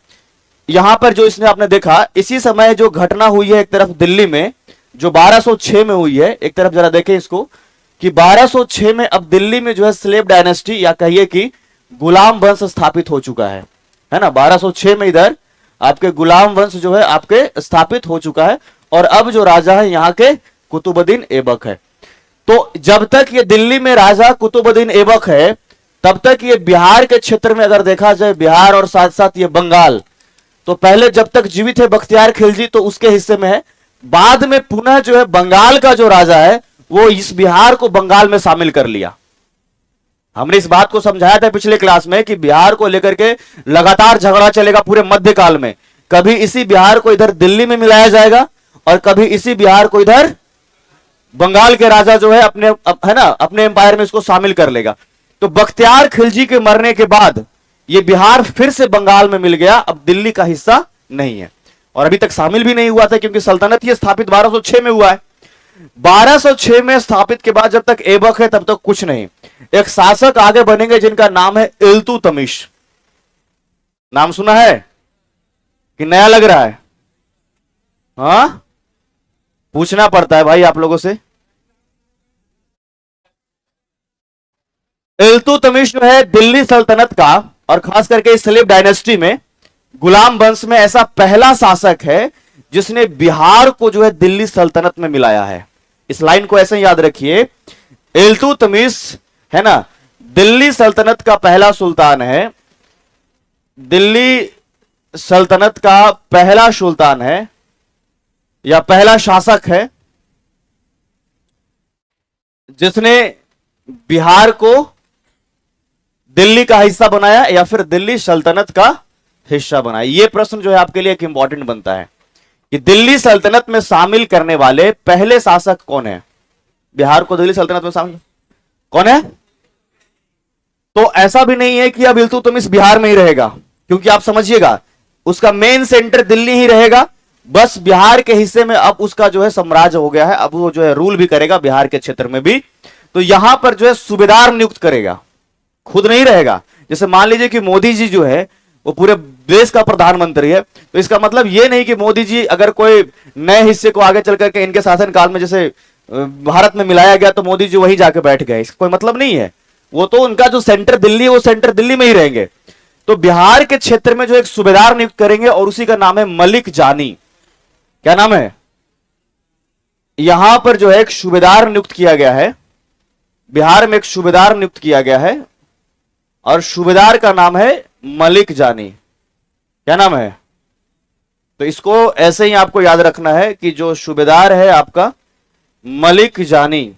A: यहां पर जो इसने आपने देखा, इसी समय जो घटना हुई है एक तरफ दिल्ली में जो 1206 में हुई है, एक तरफ जरा देखें इसको कि 1206 में अब दिल्ली में जो है स्लेव डायनेस्टी या कहिए कि गुलाम वंश स्थापित हो चुका है ना। 1206 में इधर आपके गुलाम वंश जो है आपके स्थापित हो चुका है, और अब जो राजा है यहाँ के कुतुबुद्दीन ऐबक है। तो जब तक ये दिल्ली में राजा कुतुबुद्दीन ऐबक है, तब तक ये बिहार के क्षेत्र में अगर देखा जाए, बिहार और साथ साथ ये बंगाल, तो पहले जब तक जीवित है बख्तियार खिलजी तो उसके हिस्से में है, बाद में पुनः जो है बंगाल का जो राजा है वो इस बिहार को बंगाल में शामिल कर लिया। हमने इस बात को समझाया था पिछले क्लास में कि बिहार को लेकर के लगातार झगड़ा चलेगा पूरे मध्यकाल में, कभी इसी बिहार को इधर दिल्ली में मिलाया जाएगा और कभी इसी बिहार को इधर बंगाल के राजा जो है अपने है ना अपने एम्पायर में इसको शामिल कर लेगा। तो बख्तियार खिलजी के मरने के बाद ये बिहार फिर से बंगाल में मिल गया, अब दिल्ली का हिस्सा नहीं है, और अभी तक शामिल भी नहीं हुआ था क्योंकि सल्तनत ये स्थापित 1206 में हुआ है। 1206 में स्थापित के बाद जब तक ऐबक है तब तक कुछ नहीं। एक शासक आगे बनेंगे जिनका नाम है इल्तुतमिश। नाम सुना है कि नया लग रहा है? हाँ, पूछना पड़ता है भाई आप लोगों से। इल्तुतमिश जो है दिल्ली सल्तनत का और खास करके स्लेव डायनेस्टी में गुलाम वंश में ऐसा पहला शासक है जिसने बिहार को जो है दिल्ली सल्तनत में मिलाया है। इस लाइन को ऐसे याद रखिए, इल्तुतमिश है ना, दिल्ली सल्तनत का पहला सुल्तान है, दिल्ली सल्तनत का पहला सुल्तान है या पहला शासक है जिसने बिहार को दिल्ली का हिस्सा बनाया या फिर दिल्ली सल्तनत का हिस्सा बनाया। यह प्रश्न जो है आपके लिए एक इंपॉर्टेंट बनता है कि दिल्ली सल्तनत में शामिल करने वाले पहले शासक कौन है, बिहार को दिल्ली सल्तनत में शामिल कौन है। तो ऐसा भी नहीं है कि अब इल्तुतमिश बिहार में ही रहेगा, क्योंकि आप समझिएगा उसका मेन सेंटर दिल्ली ही रहेगा, बस बिहार के हिस्से में अब उसका जो है साम्राज्य हो गया है, अब वो जो है रूल भी करेगा बिहार के क्षेत्र में भी। तो यहां पर जो है सूबेदार नियुक्त करेगा, खुद नहीं रहेगा। जैसे मान लीजिए कि मोदी जी जो है वो पूरे देश का प्रधानमंत्री है, तो इसका मतलब ये नहीं कि मोदी जी अगर कोई नए हिस्से को आगे चल करके इनके शासनकाल में जैसे भारत में मिलाया गया तो मोदी जी वहीं जाके बैठ गए, इसका कोई मतलब नहीं है। वो तो उनका जो सेंटर दिल्ली है वो सेंटर दिल्ली में ही रहेंगे। तो बिहार के क्षेत्र में जो एक सूबेदार नियुक्त करेंगे और उसी का नाम है मलिक जानी। क्या नाम है, यहां पर जो है एक सूबेदार नियुक्त किया गया है, बिहार में एक सूबेदार नियुक्त किया गया है और सूबेदार का नाम है मलिक जानी। क्या नाम है, तो इसको ऐसे ही आपको याद रखना है कि जो सूबेदार है आपका मलिक जानी।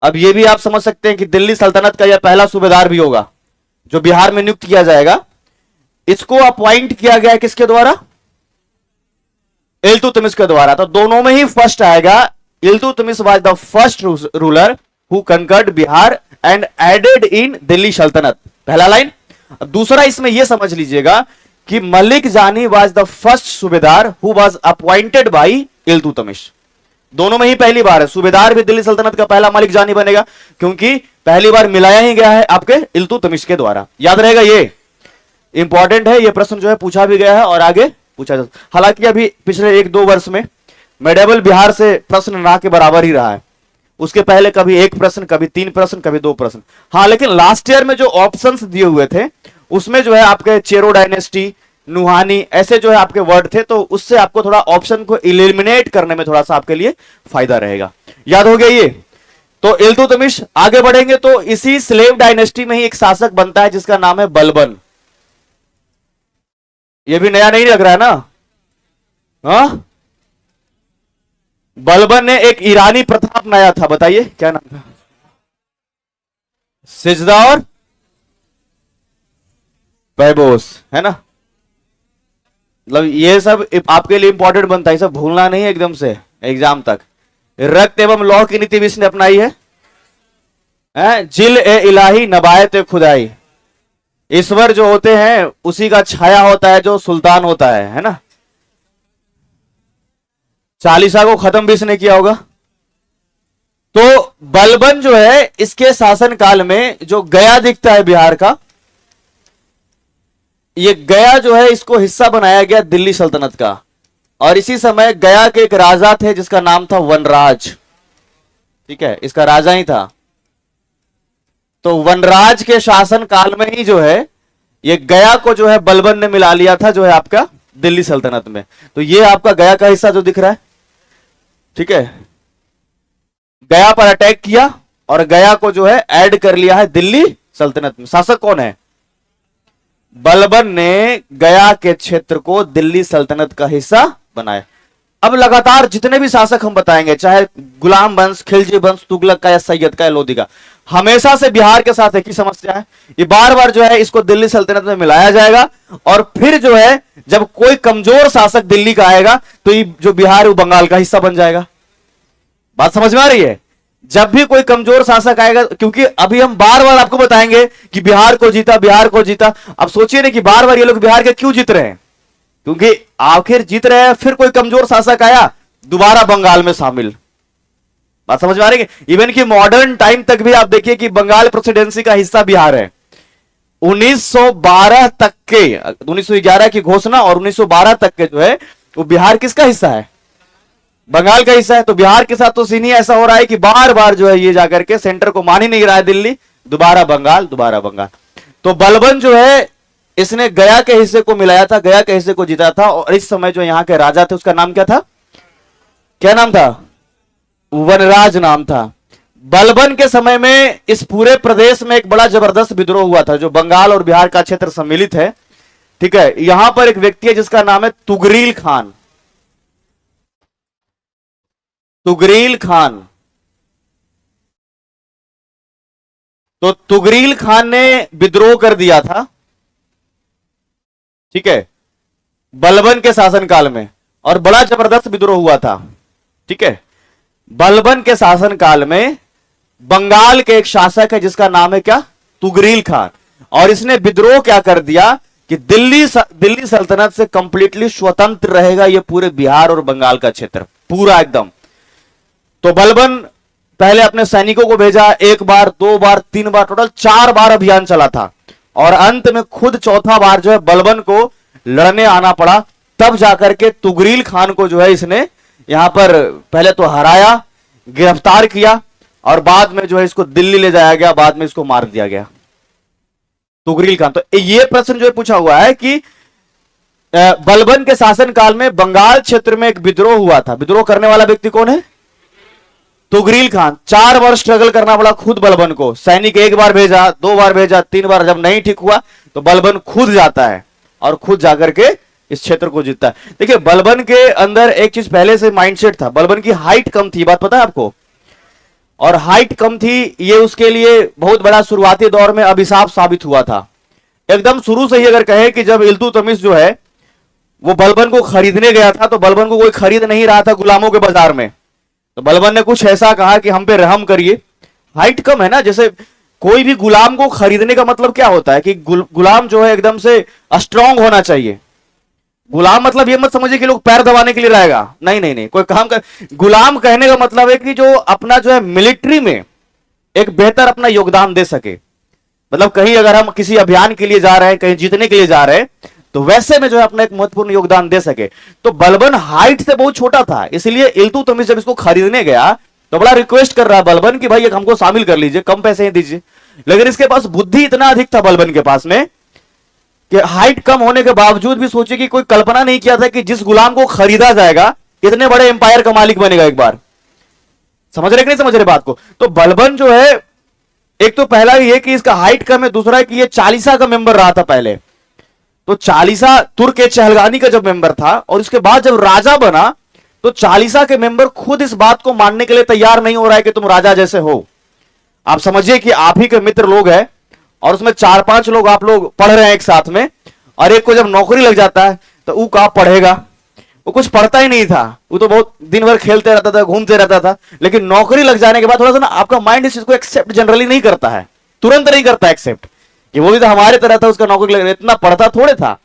A: अब यह भी आप समझ सकते हैं कि दिल्ली सल्तनत का यह पहला सूबेदार भी होगा जो बिहार में नियुक्त किया जाएगा। इसको अपॉइंट किया गया किसके द्वारा, इल्तुतमिश के द्वारा। तो दोनों में ही फर्स्ट आएगा, Iltutmish was the first ruler who conquered Bihar and added in Delhi Sultanate, पहला लाइन। दूसरा इसमें यह समझ लीजिएगा कि मलिक जानी वाज द फर्स्ट सूबेदार who was appointed by Iltutmish. दोनों में ही पहली बार है, सूबेदार भी दिल्ली सल्तनत का पहला मलिक जानी बनेगा क्योंकि पहली बार मिलाया ही गया है आपके इल्तुतमिश के द्वारा। याद रहेगा, ये इंपॉर्टेंट है, ये प्रश्न जो है पूछा भी गया है और आगे पूछा जा। हालांकि अभी पिछले 1-2 वर्ष में मेडिवल बिहार से प्रश्न ना के बराबर ही रहा है, उसके पहले कभी 1 प्रश्न, कभी 3 प्रश्न, कभी 2 प्रश्न। हाँ, लेकिन लास्ट ईयर में जो ऑप्शंस दिए हुए थे उसमें जो है आपके चेरो डायनेस्टी, नुहानी, ऐसे जो है आपके वर्ड थे, तो उससे आपको थोड़ा ऑप्शन को इलिमिनेट करने में थोड़ा सा आपके लिए फायदा रहेगा। याद हो गया ये। तो इल्तुतमिश, आगे बढ़ेंगे तो इसी स्लेव डायनेस्टी में ही एक शासक बनता है जिसका नाम है बलबन। ये भी नया नहीं लग रहा है ना, हाँ। बलबन ने एक ईरानी प्रथा अपनाया था, बताइए क्या नाम था, सिजदा और पैबोस, है ना। मतलब ये सब आपके लिए इंपॉर्टेंट बनता है, सब भूलना नहीं है एकदम से एग्जाम तक। रक्त एवं लौह की नीति भी इसने अपनाई है, जिल ए इलाही नबायत ए खुदाई। ईश्वर जो होते हैं उसी का छाया होता है जो सुल्तान होता है ना। चालीसा को खत्म भी इसने किया होगा। तो बलबन जो है इसके शासन काल में जो गया दिखता है बिहार का, ये गया जो है इसको हिस्सा बनाया गया दिल्ली सल्तनत का। और इसी समय गया के एक राजा थे जिसका नाम था वनराज, ठीक है, इसका राजा ही था। तो वनराज के शासन काल में ही जो है ये गया को जो है बलबन ने मिला लिया था जो है आपका दिल्ली सल्तनत में। तो ये आपका गया का हिस्सा जो दिख रहा है, ठीक है, गया पर अटैक किया और गया को जो है ऐड कर लिया है दिल्ली सल्तनत में। शासक कौन है, बलबन ने गया के क्षेत्र को दिल्ली सल्तनत का हिस्सा बनाया। अब लगातार जितने भी शासक हम बताएंगे, चाहे गुलाम वंश, खिलजी वंश, तुगलक का या सैयद का या लोधी का, हमेशा से बिहार के साथ एक ही समस्या है, ये बार बार जो है इसको दिल्ली सल्तनत में मिलाया जाएगा और फिर जो है जब कोई कमजोर शासक दिल्ली का आएगा तो ये जो बिहार है वो बंगाल का हिस्सा बन जाएगा। बात समझ में आ रही है, जब भी कोई कमजोर शासक आएगा, क्योंकि अभी हम बार बार आपको बताएंगे कि बिहार को जीता, बिहार को जीता। अब सोचिए ना कि बार बार ये लोग बिहार के क्यों जीत रहे हैं, क्योंकि आखिर जीत रहे हैं, फिर कोई कमजोर शासक आया दोबारा बंगाल में शामिल। बात समझ में आ रही है। इवन कि मॉडर्न टाइम तक भी आप देखिए कि बंगाल प्रेसिडेंसी का हिस्सा बिहार है। 1912 तक के, 1911 की घोषणा और 1912 तक के जो है वो बिहार किसका हिस्सा है, बंगाल का हिस्सा है। तो बिहार के साथ तो सीन ही ऐसा हो रहा है कि बार बार जो है ये जाकर के सेंटर को मान ही नहीं रहा है दिल्ली, दोबारा बंगाल, दोबारा बंगाल। तो बलबन जो है इसने गया के हिस्से को मिलाया था, गया के हिस्से को जीता था। और इस समय जो यहाँ के राजा थे उसका नाम क्या था? क्या नाम था? वनराज नाम था। बलबन के समय में इस पूरे प्रदेश में एक बड़ा जबरदस्त विद्रोह हुआ था, जो बंगाल और बिहार का क्षेत्र सम्मिलित है। ठीक है, यहां पर एक व्यक्ति है जिसका नाम है तुगरील खान। तुगरील खान। तो तुगरील खान ने विद्रोह कर दिया था, ठीक है, बलबन के शासनकाल में, और बड़ा जबरदस्त विद्रोह हुआ था। ठीक है, बलबन के शासनकाल में बंगाल के एक शासक है जिसका नाम है क्या? तुगरील खान। और इसने विद्रोह क्या कर दिया कि दिल्ली सल्तनत से कंप्लीटली स्वतंत्र रहेगा ये पूरे बिहार और बंगाल का क्षेत्र पूरा एकदम। तो बलबन पहले अपने सैनिकों को भेजा, एक बार, दो बार, तीन बार, टोटल 4 बार अभियान चला था। और अंत में खुद चौथा बार जो है बलबन को लड़ने आना पड़ा। तब जाकर के तुगरील खान को जो है इसने यहां पर पहले तो हराया, गिरफ्तार किया, और बाद में जो है इसको दिल्ली ले जाया गया, बाद में इसको मार दिया गया, तुगरील खान। तो ये प्रश्न जो है पूछा हुआ है कि बलबन के शासनकाल में बंगाल क्षेत्र में एक विद्रोह हुआ था, विद्रोह करने वाला व्यक्ति कौन है? तुगरील खान। 4 बार स्ट्रगल करना पड़ा खुद बलबन को। सैनिक एक बार भेजा, 2 बार भेजा, 3 बार, जब नहीं ठीक हुआ तो बलबन खुद जाता है और खुद जाकर के इस क्षेत्र को जीतता है। देखिए, बलबन के अंदर एक चीज पहले से माइंडसेट था। बलबन की हाइट कम थी, बात पता है आपको, और हाइट कम थी ये उसके लिए बहुत बड़ा शुरुआती दौर में अभिशाप साबित हुआ था। एकदम शुरू से ही अगर कहे कि जब इल्तुतमिश जो है वो बलबन को खरीदने गया था तो बलबन को कोई खरीद नहीं रहा था गुलामों के बाजार में, तो बलबन ने कुछ ऐसा कहा कि हम पे रहम करिए, हाइट कम है ना। जैसे कोई भी गुलाम को खरीदने का मतलब क्या होता है कि गुलाम जो है एकदम से स्ट्रांग होना चाहिए। गुलाम मतलब ये मत समझिए कि लोग पैर दबाने के लिए रहेगा, नहीं नहीं नहीं, कोई काम कर। गुलाम कहने का मतलब है कि जो अपना जो है मिलिट्री में एक बेहतर अपना योगदान दे सके। मतलब कहीं अगर हम किसी अभियान के लिए जा रहे हैं, कहीं जीतने के लिए जा रहे हैं, तो वैसे में जो है अपना एक महत्वपूर्ण योगदान दे सके। तो बलबन हाइट से बहुत छोटा था, इसलिए इल्तुतमिश जब इसको खरीदने गया तो बड़ा रिक्वेस्ट कर रहा है बलबन कि भाई हमको शामिल कर लीजिए, कम पैसे ही दीजिए। लेकिन इसके पास बुद्धि इतना अधिक था बलबन के पास में कि हाइट कम होने के बावजूद भी सोचे कि कोई कल्पना नहीं किया था कि जिस गुलाम को खरीदा जाएगा इतने बड़े एम्पायर का मालिक बनेगा एक बार। समझ रहे कि नहीं समझ रहे बात को? तो बलबन जो है, एक तो पहला ये कि इसका हाइट कम है, दूसरा है कि ये चालीसा का मेंबर रहा था पहले। तो चालीसा तुर्क के चहलगानी का जब मेंबर था, और उसके बाद जब राजा बना तो चालीसा के मेंबर खुद इस बात को मानने के लिए तैयार नहीं हो रहा है कि तुम राजा जैसे हो। आप समझिए कि आप ही के मित्र लोग हैं और उसमें 4-5 लोग आप लोग पढ़ रहे हैं एक साथ में, और एक को जब नौकरी लग जाता है तो वो कहाँ पढ़ेगा, वो कुछ पढ़ता ही नहीं था, वो तो बहुत दिन भर खेलते रहता था, घूमते रहता था। लेकिन नौकरी लग जाने के बाद थोड़ा सा ना आपका माइंड इस चीज को एक्सेप्ट जनरली नहीं करता है, तुरंत नहीं करता एक्सेप्ट कि वो भी तो हमारे तरह था, उसका नौकरी लग, इतना पढ़ता थोड़े था।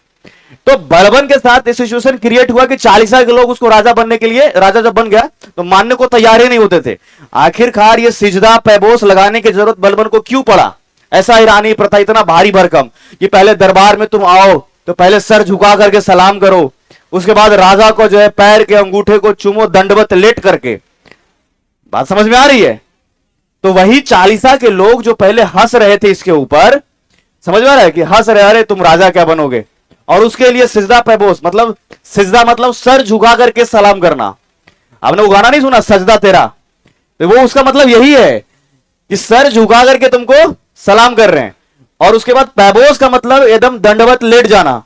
A: तो बलबन के साथ इस सिचुएशन क्रिएट हुआ कि 40 के लोग उसको राजा बनने के लिए, राजा जब बन गया तो मानने को तैयार ही नहीं होते थे। आखिरकार ये सिजदा पैबोस लगाने की जरूरत बलबन को क्यों पड़ा? ऐसा ईरानी प्रथा इतना भारी भरकम कि पहले दरबार में तुम आओ तो पहले सर झुका करके सलाम करो, उसके बाद राजा को जो है पैर के अंगूठे को चूमो दंडवत लेट करके। बात समझ में आ रही है? तो वही 40 के लोग जो पहले हंस रहे थे इसके ऊपर, समझ में आ रहा है कि हंस रहे, अरे तुम राजा क्या बनोगे, और उसके लिए सिजदा पैबोस, मतलब सिजदा मतलब सर झुका करके सलाम करना। आपने वो गाना नहीं सुना सजदा तेरा? तो वो उसका मतलब यही है कि सर झुका करके तुमको सलाम कर रहे हैं। और उसके बाद पैबोस का मतलब एकदम दंडवत लेट जाना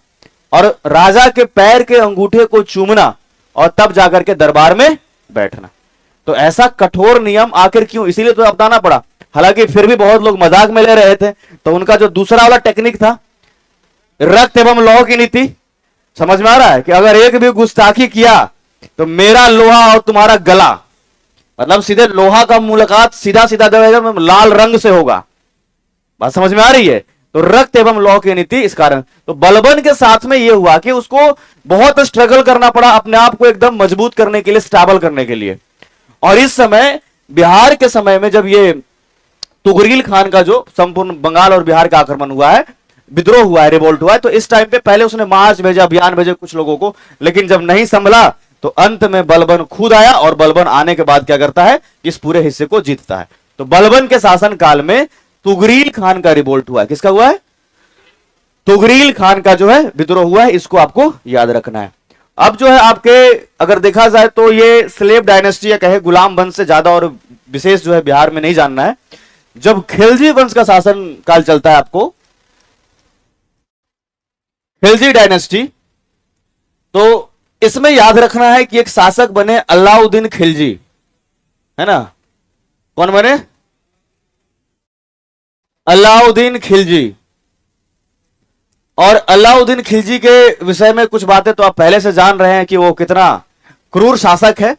A: और राजा के पैर के अंगूठे को चूमना और तब जाकर के दरबार में बैठना। तो ऐसा कठोर नियम आखिर क्यों? इसीलिए तो अपनाना पड़ा। हालांकि फिर भी बहुत लोग मजाक में ले रहे थे, तो उनका जो दूसरा वाला टेक्निक था, रक्त एवं लौह की नीति, समझ में आ रहा है कि अगर एक भी गुस्ताखी किया तो मेरा लोहा और तुम्हारा गला, मतलब सीधे लोहा का मुलाकात सीधा सीधा लाल रंग से होगा। बात समझ में आ रही है? तो रक्त एवं लौह की नीति इस कारण। तो बलबन के साथ में यह हुआ कि उसको बहुत स्ट्रगल करना पड़ा अपने आप को एकदम मजबूत करने के लिए, स्टेबल करने के लिए। और इस समय बिहार के समय में जब ये तुगरील खान का जो संपूर्ण बंगाल और बिहार का आक्रमण हुआ है, विद्रोह हुआ है, रिवोल्ट हुआ है, तो इस टाइम पे पहले उसने मार्च भेजा, अभियान भेजे कुछ लोगों को, लेकिन जब नहीं संभला तो अंत में बलबन खुद आया। और बलबन आने के बाद क्या करता है, इस पूरे हिस्से को जीतता है। तो बलबन के शासन काल में तुगरील खान का रिवोल्ट हुआ है। किसका हुआ है? तुगरील खान का जो है विद्रोह हुआ है, इसको आपको याद रखना है। अब जो है आपके अगर देखा जाए तो ये स्लेव डायनेस्टी या कहे गुलाम वंश से ज्यादा और विशेष जो है बिहार में नहीं जानना है। जब खिलजी वंश का शासन काल चलता है आपको, खिलजी डायनेस्टी, तो इसमें याद रखना है कि एक शासक बने अलाउद्दीन खिलजी, है ना। कौन बने? अलाउद्दीन खिलजी। और अलाउद्दीन खिलजी के विषय में कुछ बातें तो आप पहले से जान रहे हैं कि वो कितना क्रूर शासक है।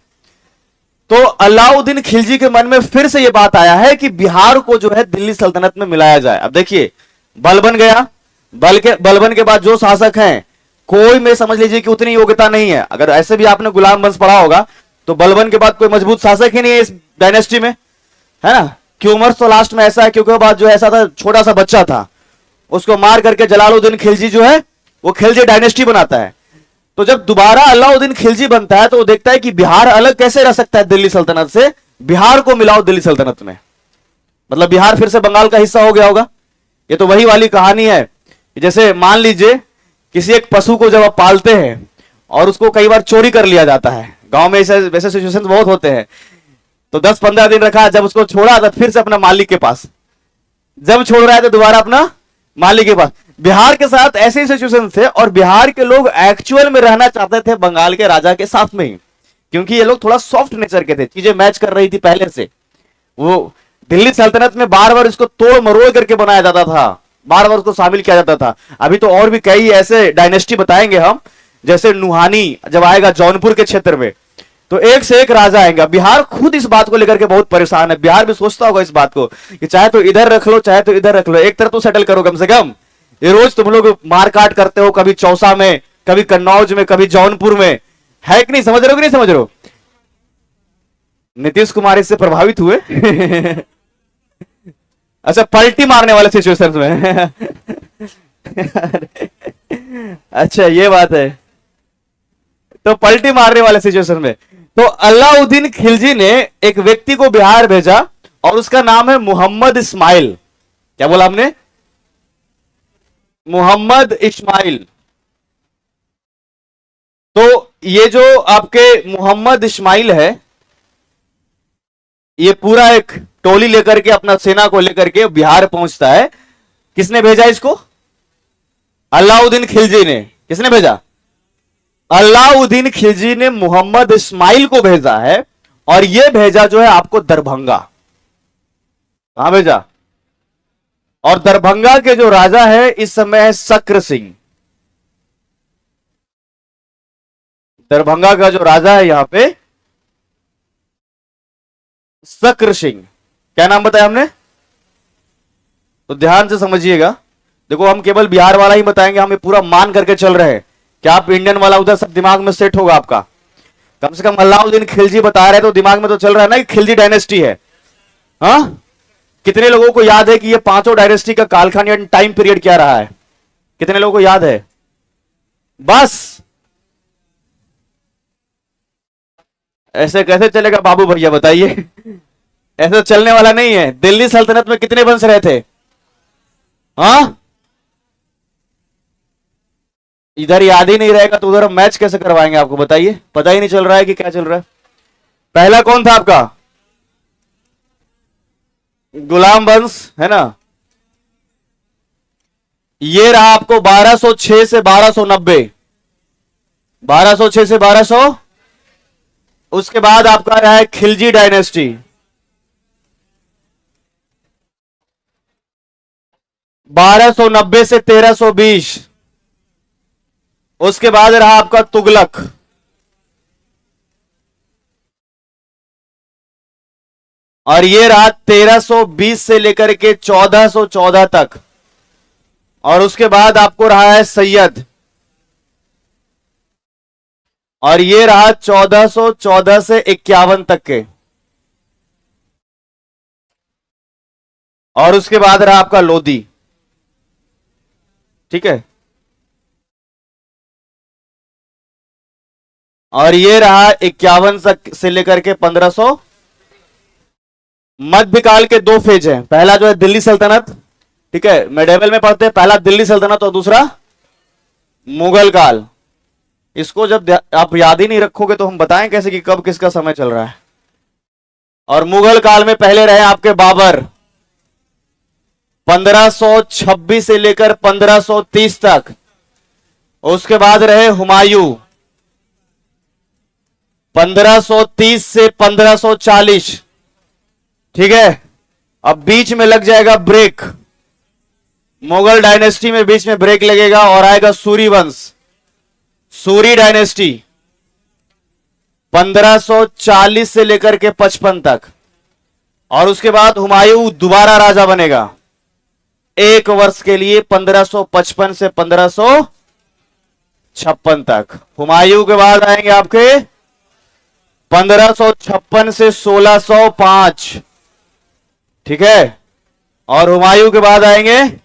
A: तो अलाउद्दीन खिलजी के मन में फिर से यह बात आया है कि बिहार को जो है दिल्ली सल्तनत में मिलाया जाए। अब देखिए, बल बन गया, बल के बाद जो शासक हैं, कोई में समझ लीजिए कि उतनी योग्यता नहीं है। अगर ऐसे भी आपने गुलाम वंश पढ़ा होगा तो बलबन के बाद कोई मजबूत शासक ही नहीं है इस डायनेस्टी में, है ना। कि उमर तो लास्ट में ऐसा है, क्योंकि बाद जो ऐसा था, छोटा सा बच्चा था, उसको मार करके जलालुद्दीन खिलजी जो है वो खिलजी डायनेस्टी बनाता है। तो जब दोबारा अलाउद्दीन खिलजी बनता है तो वो देखता है कि बिहार अलग कैसे रह सकता है दिल्ली सल्तनत से, बिहार को मिलाओ दिल्ली सल्तनत में, मतलब बिहार फिर से बंगाल का हिस्सा हो गया होगा। ये तो वही वाली कहानी है, जैसे मान लीजिए किसी एक पशु को जब आप पालते हैं और उसको कई बार चोरी कर लिया जाता है, गांव में ऐसे वैसे सिचुएशन बहुत होते हैं, तो 10-15 दिन रखा, जब उसको छोड़ा तो फिर से अपना मालिक के पास, जब छोड़ रहा है तो दोबारा अपना मालिक के पास। बिहार के साथ ऐसे ही सिचुएशन थे और बिहार के लोग एक्चुअल में रहना चाहते थे बंगाल के राजा के साथ में ही, क्योंकि ये लोग थोड़ा सॉफ्ट नेचर के थे, चीजें मैच कर रही थी पहले से। वो दिल्ली सल्तनत में बार बार इसको तोड़ मरोड़ करके बनाया जाता था, बार बार उसको शामिल किया जाता था। अभी तो और भी कई ऐसे डायनेस्टी बताएंगे हम, जैसे नुहानी जब आएगा जौनपुर के क्षेत्र में, तो एक से एक राजा आएगा। बिहार खुद इस बात को लेकर के बहुत परेशान है, बिहार भी सोचता होगा इस बात को कि चाहे तो इधर रख लो चाहे तो इधर रख लो, एक तरफ तो सेटल करो कम से कम। ये रोज तुम लोग मारकाट करते हो, कभी चौसा में, कभी कन्नौज में, कभी जौनपुर में, है कि नहीं? समझ रहे हो कि नहीं समझ रहे हो? नीतीश कुमार इससे प्रभावित हुए अच्छा, पलटी मारने वाले सिचुएशन में अच्छा ये बात है, तो पलटी मारने वाले सिचुएशन में तो अलाउद्दीन खिलजी ने एक व्यक्ति को बिहार भेजा और उसका नाम है मोहम्मद इस्माइल। क्या बोला हमने? मोहम्मद इस्माइल। तो ये जो आपके मोहम्मद इस्माइल है, ये पूरा एक टोली लेकर के, अपना सेना को लेकर के बिहार पहुंचता है। किसने भेजा इसको? अलाउद्दीन खिलजी ने। किसने भेजा? अलाउद्दीन खिलजी ने मोहम्मद इस्माइल को भेजा है, और यह भेजा जो है आपको दरभंगा। कहां भेजा? और दरभंगा के जो राजा है इस समय है शक्र सिंह। दरभंगा का जो राजा है यहां पे शक्र सिंह। क्या नाम बताया हमने? तो ध्यान से समझिएगा। देखो, हम केवल बिहार वाला ही बताएंगे, हम ये पूरा मान करके चल रहे हैं कि आप इंडियन वाला उधर सब दिमाग में सेट होगा आपका। कम से कम अलाउद्दीन खिलजी बता रहे तो दिमाग में तो चल रहा है ना कि खिलजी डायनेस्टी है। हाँ, कितने लोगों को याद है कि ये पांचों डायनेस्टी का कालखंड या टाइम पीरियड क्या रहा है? कितने लोगों को याद है? बस ऐसे कैसे चलेगा बाबू भैया, बताइए। ऐसे चलने वाला नहीं है। दिल्ली सल्तनत में कितने वंश रहे थे? हाँ, इधर याद ही नहीं रहेगा तो उधर हम मैच कैसे करवाएंगे आपको, बताइए। पता ही नहीं चल रहा है कि क्या चल रहा है। पहला कौन था आपका? गुलाम वंश, है ना। ये रहा आपको 1206 से 1290, 1206 से 1200। उसके बाद आपका रहा है खिलजी डायनेस्टी, 1290 से 1320। उसके बाद रहा आपका तुगलक, और ये रहा 1320 से लेकर के 1414 तक। और उसके बाद आपको रहा है सैयद, और ये रहा 1414 से 51 तक के। और उसके बाद रहा आपका लोधी। ठीक है, और ये रहा 51 से लेकर के 1500। मध्यकाल के दो फेज हैं। पहला जो है दिल्ली सल्तनत ठीक है, मेडिवल में पढ़ते हैं, पहला दिल्ली सल्तनत और दूसरा मुगल काल। इसको जब आप याद ही नहीं रखोगे तो हम बताएं कैसे कि कब किसका समय चल रहा है। और मुगल काल में पहले रहे आपके बाबर 1526 से लेकर 1530 तक। उसके बाद रहे हुमायूं 1530 से 1540। ठीक है, अब बीच में लग जाएगा ब्रेक, मुगल डायनेस्टी में बीच में ब्रेक लगेगा और आएगा सूरी वंश, सूरी डायनेस्टी 1540 से लेकर के 55 तक। और उसके बाद हुमायूं दोबारा राजा बनेगा एक वर्ष के लिए 1555 से 1556 तक। हुमायूं के बाद आएंगे आपके 1556 से 1605। ठीक है, और हुमायूं के बाद आएंगे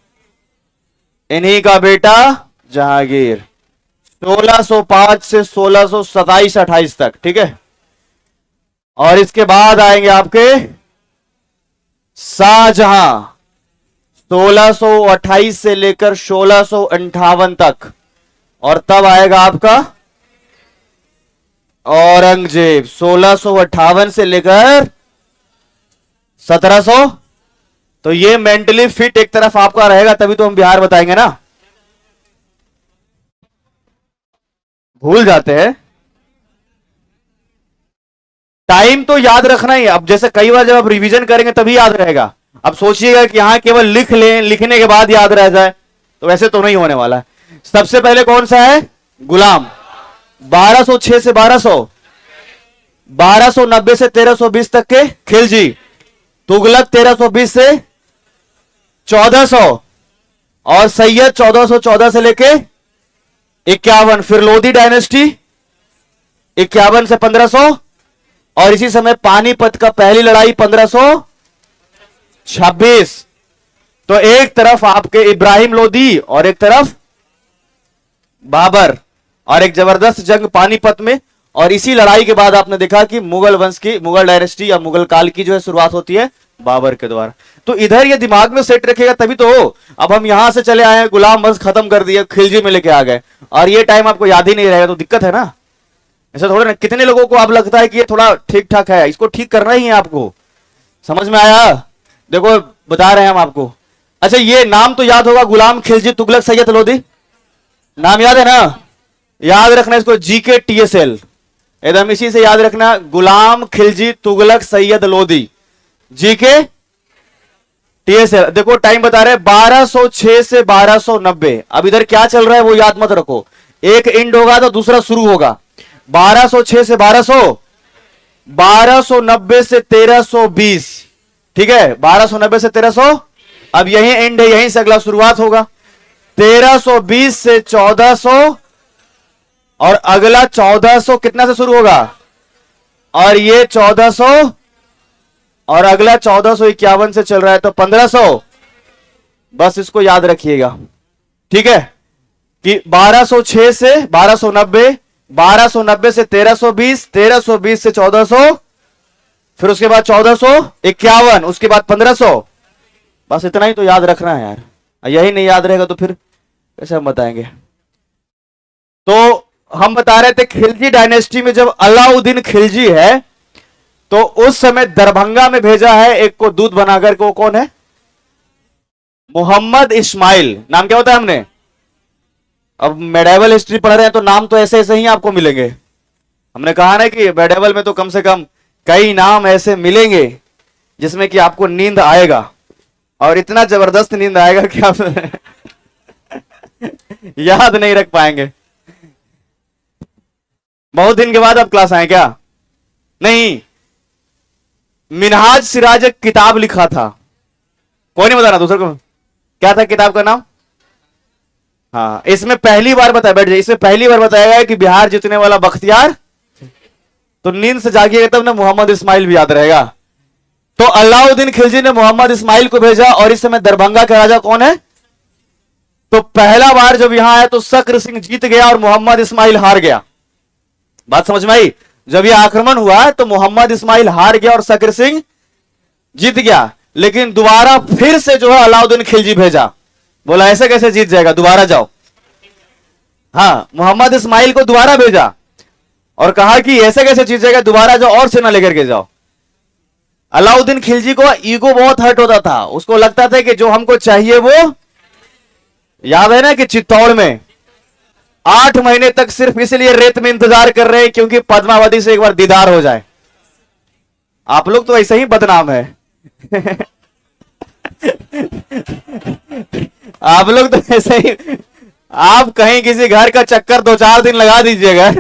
A: इन्हीं का बेटा जहांगीर 1605 से 1627-28 तक। ठीक है, और इसके बाद आएंगे आपके शाहजहां 1628 से लेकर 1658 तक। और तब आएगा आपका औरंगजेब 1658 से लेकर 1700। तो ये मेंटली फिट एक तरफ आपका रहेगा, तभी तो हम बिहार बताएंगे ना, भूल जाते हैं। टाइम तो याद रखना ही। अब जैसे कई बार जब आप रिवीजन करेंगे तभी याद रहेगा। अब सोचिएगा कि यहां केवल लिख लें, लिखने के बाद याद रह जाए, तो वैसे तो नहीं होने वाला है। सबसे पहले कौन सा है? गुलाम 1206 से 1200, 1290 से 1320 तक के खिलजी। तुगलक 1320 से 1400 और सैयद 1414 से लेके 51। फिर लोधी डायनेस्टी 51 से 1500 और इसी समय पानीपत का पहली लड़ाई 1526। तो एक तरफ आपके इब्राहिम लोधी और एक तरफ बाबर, और एक जबरदस्त जंग पानीपत में। और इसी लड़ाई के बाद आपने देखा कि मुगल वंश की, मुगल डायनेस्टी या मुगल काल की जो है शुरुआत होती है बाबर के द्वारा। तो इधर ये दिमाग में सेट रखेगा तभी तो हो। अब हम यहां से चले आए, गुलाम वंश खत्म कर दिए, खिलजी में लेके आ गए, और ये टाइम आपको याद ही नहीं रहेगा तो दिक्कत है ना। ऐसा थोड़ा ना, कितने लोगों को अब लगता है कि ये थोड़ा ठीक ठाक है, इसको ठीक करना ही है आपको। समझ में आया? देखो बता रहे हैं हम आपको। अच्छा, ये नाम तो याद होगा, गुलाम, खिलजी, तुगलक, सैयद, लोधी, नाम याद है ना? याद रखना इसको, जीके TSL एकदम इसी से याद रखना। गुलाम, खिलजी, तुगलक, सैयद, लोधी, जीके TSL। देखो टाइम बता रहे 1206 से 1290। अब इधर क्या चल रहा है वो याद मत रखो, एक एंड होगा तो दूसरा शुरू होगा। 1206 से 1200, 1290 से 1320। ठीक है, 1290 से 1300, अब यही एंड है, यहीं से अगला शुरुआत होगा। 1320 से 1400 और अगला 1400 कितना से शुरू होगा, और ये 1400 और अगला 1451 से चल रहा है, तो 1500। बस इसको याद रखिएगा। ठीक है, कि 1206 से 1290, 1290 से 1320, 1320 से 1400, फिर उसके बाद 1451, उसके बाद 1500। बस इतना ही तो याद रखना है यार, यही नहीं याद रहेगा तो फिर कैसे हम बताएंगे। तो हम बता रहे थे खिलजी डायनेस्टी में जब अलाउद्दीन खिलजी है तो उस समय दरभंगा में भेजा है एक को दूध बनाकर के। वो कौन है? मोहम्मद इस्माइल। नाम क्या होता है? हमने अब मेडिवल हिस्ट्री पढ़ रहे हैं तो नाम तो ऐसे ऐसे ही आपको मिलेंगे। हमने कहा ना कि मेडिवल में तो कम से कम कई नाम ऐसे मिलेंगे जिसमें कि आपको नींद आएगा, और इतना जबरदस्त नींद आएगा कि आप याद नहीं रख पाएंगे। बहुत दिन के बाद अब क्लास आए क्या? नहीं, मिनहाज सिराज एक किताब लिखा था, कोई नहीं बताना दूसरे को, क्या था किताब का नाम? हाँ, इसमें पहली बार बताया, बैठ जाइए, इसमें पहली बार बताया गया कि बिहार जीतने वाला बख्तियार। तो नींद से जागिएगा तब ना मोहम्मद इस्माइल भी याद रहेगा। तो अलाउद्दीन खिलजी ने मोहम्मद इस्माइल को भेजा, और इस समय दरभंगा का राजा कौन है? तो पहला बार जब यहां आया तो सक्र सिंह जीत गया और मोहम्मद इस्माइल हार गया। बात समझ में आई? जब यह आक्रमण हुआ तो मोहम्मद इस्माइल हार गया और सक्र सिंह जीत गया। लेकिन दोबारा फिर से जो है अलाउद्दीन खिलजी भेजा, बोला ऐसे कैसे जीत जाएगा, दोबारा जाओ। हाँ, मोहम्मद इस्माइल को दोबारा भेजा और कहा कि ऐसे कैसे जीत जाएगा, दोबारा जाओ और सेना लेकर के जाओ। अलाउद्दीन खिलजी को ईगो बहुत हर्ट होता था, उसको लगता था कि जो हमको चाहिए वो, याद है ना कि चित्तौड़ में 8 महीने तक सिर्फ इसलिए रेत में इंतजार कर रहे हैं क्योंकि पद्मावती से एक बार दीदार हो जाए। आप लोग तो ऐसे ही बदनाम है आप लोग तो ऐसे ही, आप कहीं किसी घर का चक्कर 2-4 दिन लगा दीजिएगा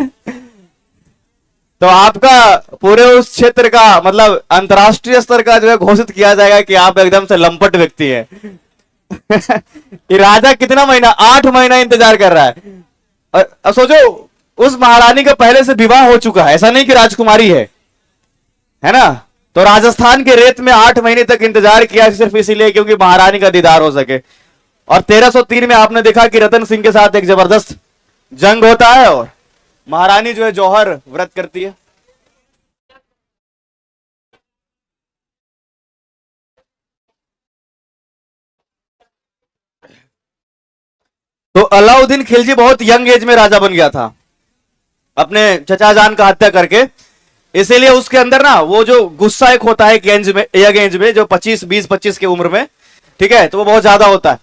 A: तो आपका पूरे उस क्षेत्र का मतलब अंतर्राष्ट्रीय स्तर का जो है घोषित किया जाएगा कि आप एकदम से लंपट व्यक्ति है ये राजा कितना महीना, 8 महीना इंतजार कर रहा है। और अब सोचो, उस महारानी का पहले से विवाह हो चुका है, ऐसा नहीं कि राजकुमारी है ना। तो राजस्थान के रेत में 8 महीने तक इंतजार किया सिर्फ इसीलिए क्योंकि महारानी का दीदार हो सके। और 1303 में आपने देखा कि रतन सिंह के साथ एक जबरदस्त जंग होता है और महारानी जो है जौहर व्रत करती है। तो अलाउद्दीन खिलजी बहुत यंग एज में राजा बन गया था अपने चचा जान का हत्या करके, इसीलिए उसके अंदर ना वो जो गुस्सा एक होता है यंग एज में जो 20-25 की उम्र में, ठीक है, तो वो बहुत ज्यादा होता है।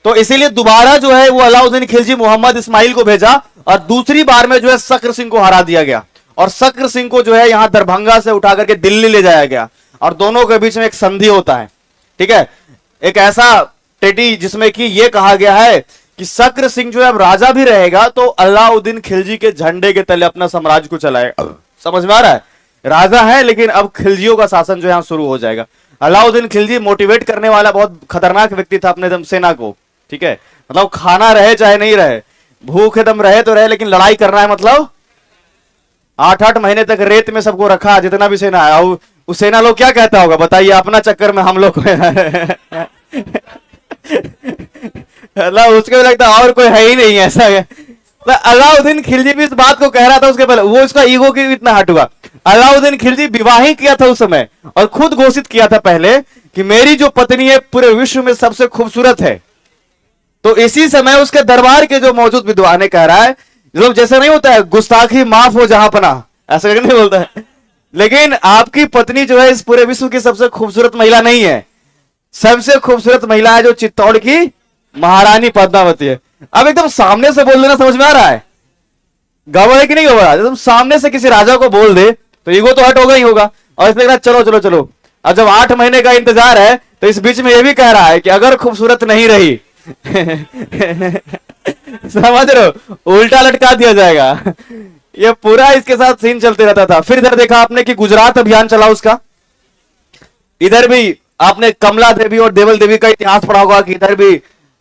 A: तो इसीलिए दोबारा जो है वो अलाउद्दीन खिलजी मोहम्मद इस्माइल को भेजा और दूसरी बार में जो है सक्र सिंह को हरा दिया गया और सक्र सिंह को जो है यहां दरभंगा से उठा करके दिल्ली ले जाया गया और दोनों के बीच में एक संधि होता है, ठीक है, एक ऐसा ट्रीटी जिसमें कि यह कहा गया है कि सक्र सिंह जो है अब राजा भी रहेगा तो अलाउद्दीन खिलजी के झंडे के तले अपना साम्राज्य को चलाएगा। समझ में आ रहा है, राजा है लेकिन अब खिलजियों का शासन जो यहां शुरू हो जाएगा। अलाउद्दीन खिलजी मोटिवेट करने वाला बहुत खतरनाक व्यक्ति था अपने सेना को, ठीक है, मतलब खाना रहे चाहे नहीं रहे, भूख एकदम रहे तो रहे, लेकिन लड़ाई करना है, मतलब 8-8 महीने तक रेत में सबको रखा, जितना भी सेना है। उस सेना लोग क्या कहता होगा बताइए, अपना चक्कर में हम लोग उसके भी लगता और कोई है ही नहीं ऐसा है। तो अलाउद्दीन खिलजी भी इस बात को कह रहा था उसके पहले, वो इसका ईगो की इतना हट हुआ। अलाउद्दीन खिलजी विवाह ही किया था उस समय और खुद घोषित किया था पहले कि मेरी जो पत्नी है पूरे विश्व में सबसे खूबसूरत है। तो इसी समय उसके दरबार के जो मौजूद विद्वान ने कह रहा है, लोग जैसे नहीं होता है गुस्ताखी माफ हो जहां पना, ऐसा नहीं बोलता है, लेकिन आपकी पत्नी जो है इस पूरे विश्व की सबसे खूबसूरत महिला नहीं है, सबसे खूबसूरत महिला है जो चित्तौड़ की महारानी पद्मावती है। अब एकदम सामने से बोल देना समझ में आ रहा है, गड़बड़ है कि नहीं गड़बड़, एकदम सामने से किसी राजा को बोल दे तो ईगो तो हट होगा ही होगा। और इसने कहा चलो चलो चलो, अब जब 8 महीने का इंतजार है तो इस बीच में यह भी कह रहा है कि अगर खूबसूरत नहीं रही समझ रहे हो, उल्टा लटका दिया जाएगा। ये पूरा इसके साथ सीन चलते रहता था। फिर इधर देखा आपने कि गुजरात अभियान चला उसका, इधर भी आपने कमला देवी और देवल देवी का इतिहास पढ़ा होगा कि इधर भी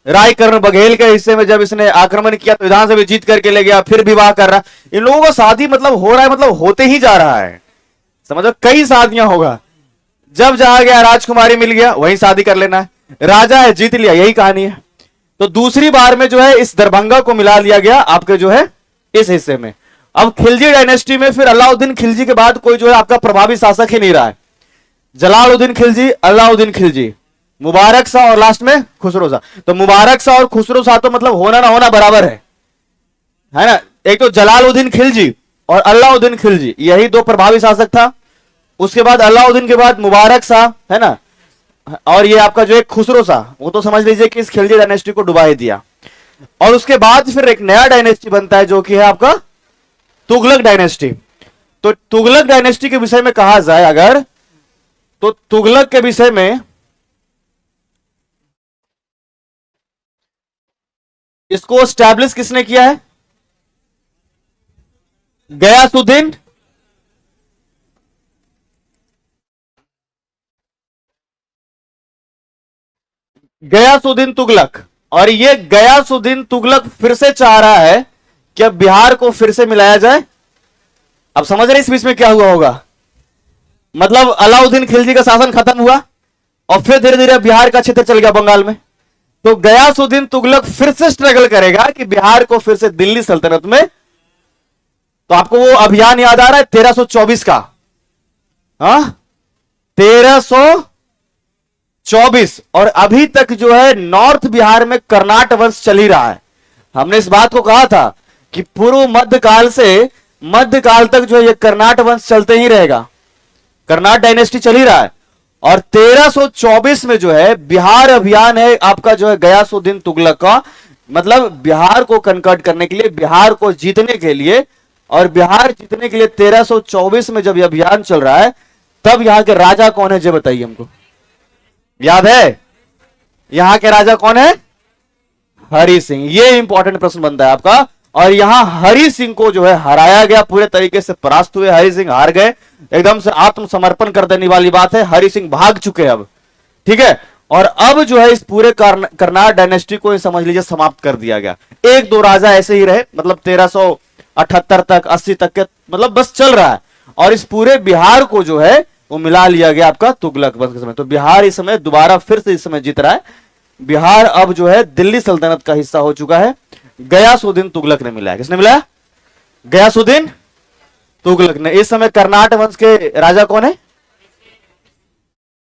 A: रायकर्ण बघेल के हिस्से में जब इसने आक्रमण किया तो विधान से भी जीत करके ले गया, फिर विवाह कर रहा। इन लोगों का शादी मतलब हो रहा है, मतलब होते ही जा रहा है, समझो कई शादियां होगा। जब जहां गया राजकुमारी मिल गया वहीं शादी कर लेना है, राजा है जीत लिया, यही कहानी है। तो दूसरी बार में जो है इस दरभंगा को मिला लिया गया आपके जो है इस हिस्से में। अब खिलजी डायनेस्टी में फिर अलाउद्दीन खिलजी के बाद कोई जो है आपका प्रभावी शासक ही नहीं रहा है। जलालुद्दीन खिलजी, अलाउद्दीन खिलजी, मुबारक शाह और लास्ट में खुसरो शाह। तो मुबारक शाह और खुसरो शाह तो मतलब होना ना होना बराबर है ना। एक तो जलालुद्दीन खिलजी और अलाउद्दीन खिलजी, यही 2 प्रभावी शासक था। उसके बाद अलाउद्दीन के बाद मुबारक शाह, है ना, और ये आपका जो है खुसरो शाह, वो तो समझ लीजिए कि इस खिलजी डायनेस्टी को डुबा ही दिया। और उसके बाद फिर एक नया डायनेस्टी बनता है जो कि है आपका तुगलक डायनेस्टी। तो तुगलक डायनेस्टी के विषय में कहा जाए अगर, तो तुगलक के विषय में इसको स्टैब्लिश किसने किया है? गयासुद्दीन गयासुद्दीन तुगलक। और ये गयासुद्दीन तुगलक फिर से चाह रहा है कि अब बिहार को फिर से मिलाया जाए। अब समझ रहे इस बीच में क्या हुआ होगा, मतलब अलाउद्दीन खिलजी का शासन खत्म हुआ और फिर धीरे धीरे बिहार का क्षेत्र चल गया बंगाल में। तो गयासुद्दीन तुगलक फिर से स्ट्रगल करेगा कि बिहार को फिर से दिल्ली सल्तनत में। तो आपको वो अभियान याद आ रहा है 1324 का, हाँ 1300 24 और अभी तक जो है नॉर्थ बिहार में कर्नाट वंश चल ही रहा है। हमने इस बात को कहा था कि पूर्व मध्यकाल से मध्यकाल तक जो है ये कर्नाट वंश चलते ही रहेगा, कर्नाट डायनेस्टी चल ही रहा है। और 1324 में जो है बिहार अभियान है आपका जो है गयासुद्दीन तुगलक का, मतलब बिहार को कन्वर्ट करने के लिए, बिहार को जीतने के लिए, और बिहार जीतने के लिए 1324 में जब यह अभियान चल रहा है तब यहां के राजा कौन है जो बताइए हमको, याद है यहां के राजा कौन है? हरि सिंह। ये इंपॉर्टेंट प्रश्न बनता है आपका। और यहां हरि सिंह को जो है हराया गया, पूरे तरीके से परास्त हुए, हरि सिंह हार गए, एकदम से आत्मसमर्पण कर देने वाली बात है। हरि सिंह भाग चुके अब, ठीक है। और अब जो है इस पूरे कर्नाट डायनेस्टी को समझ लीजिए समाप्त कर दिया गया। एक दो राजा ऐसे ही रहे, मतलब 1378 तक 80 तक के, मतलब बस चल रहा है। और इस पूरे बिहार को जो है वो मिला लिया गया आपका तुगलक वंश के समय। तो बिहार इस समय दोबारा फिर से इस समय जीत रहा है। बिहार अब जो है दिल्ली सल्तनत का हिस्सा हो चुका है। गयासुद्दीन तुगलक ने मिला है। किसने मिला? गयासुद्दीन तुगलक ने। इस समय कर्नाट वंश के राजा कौन है?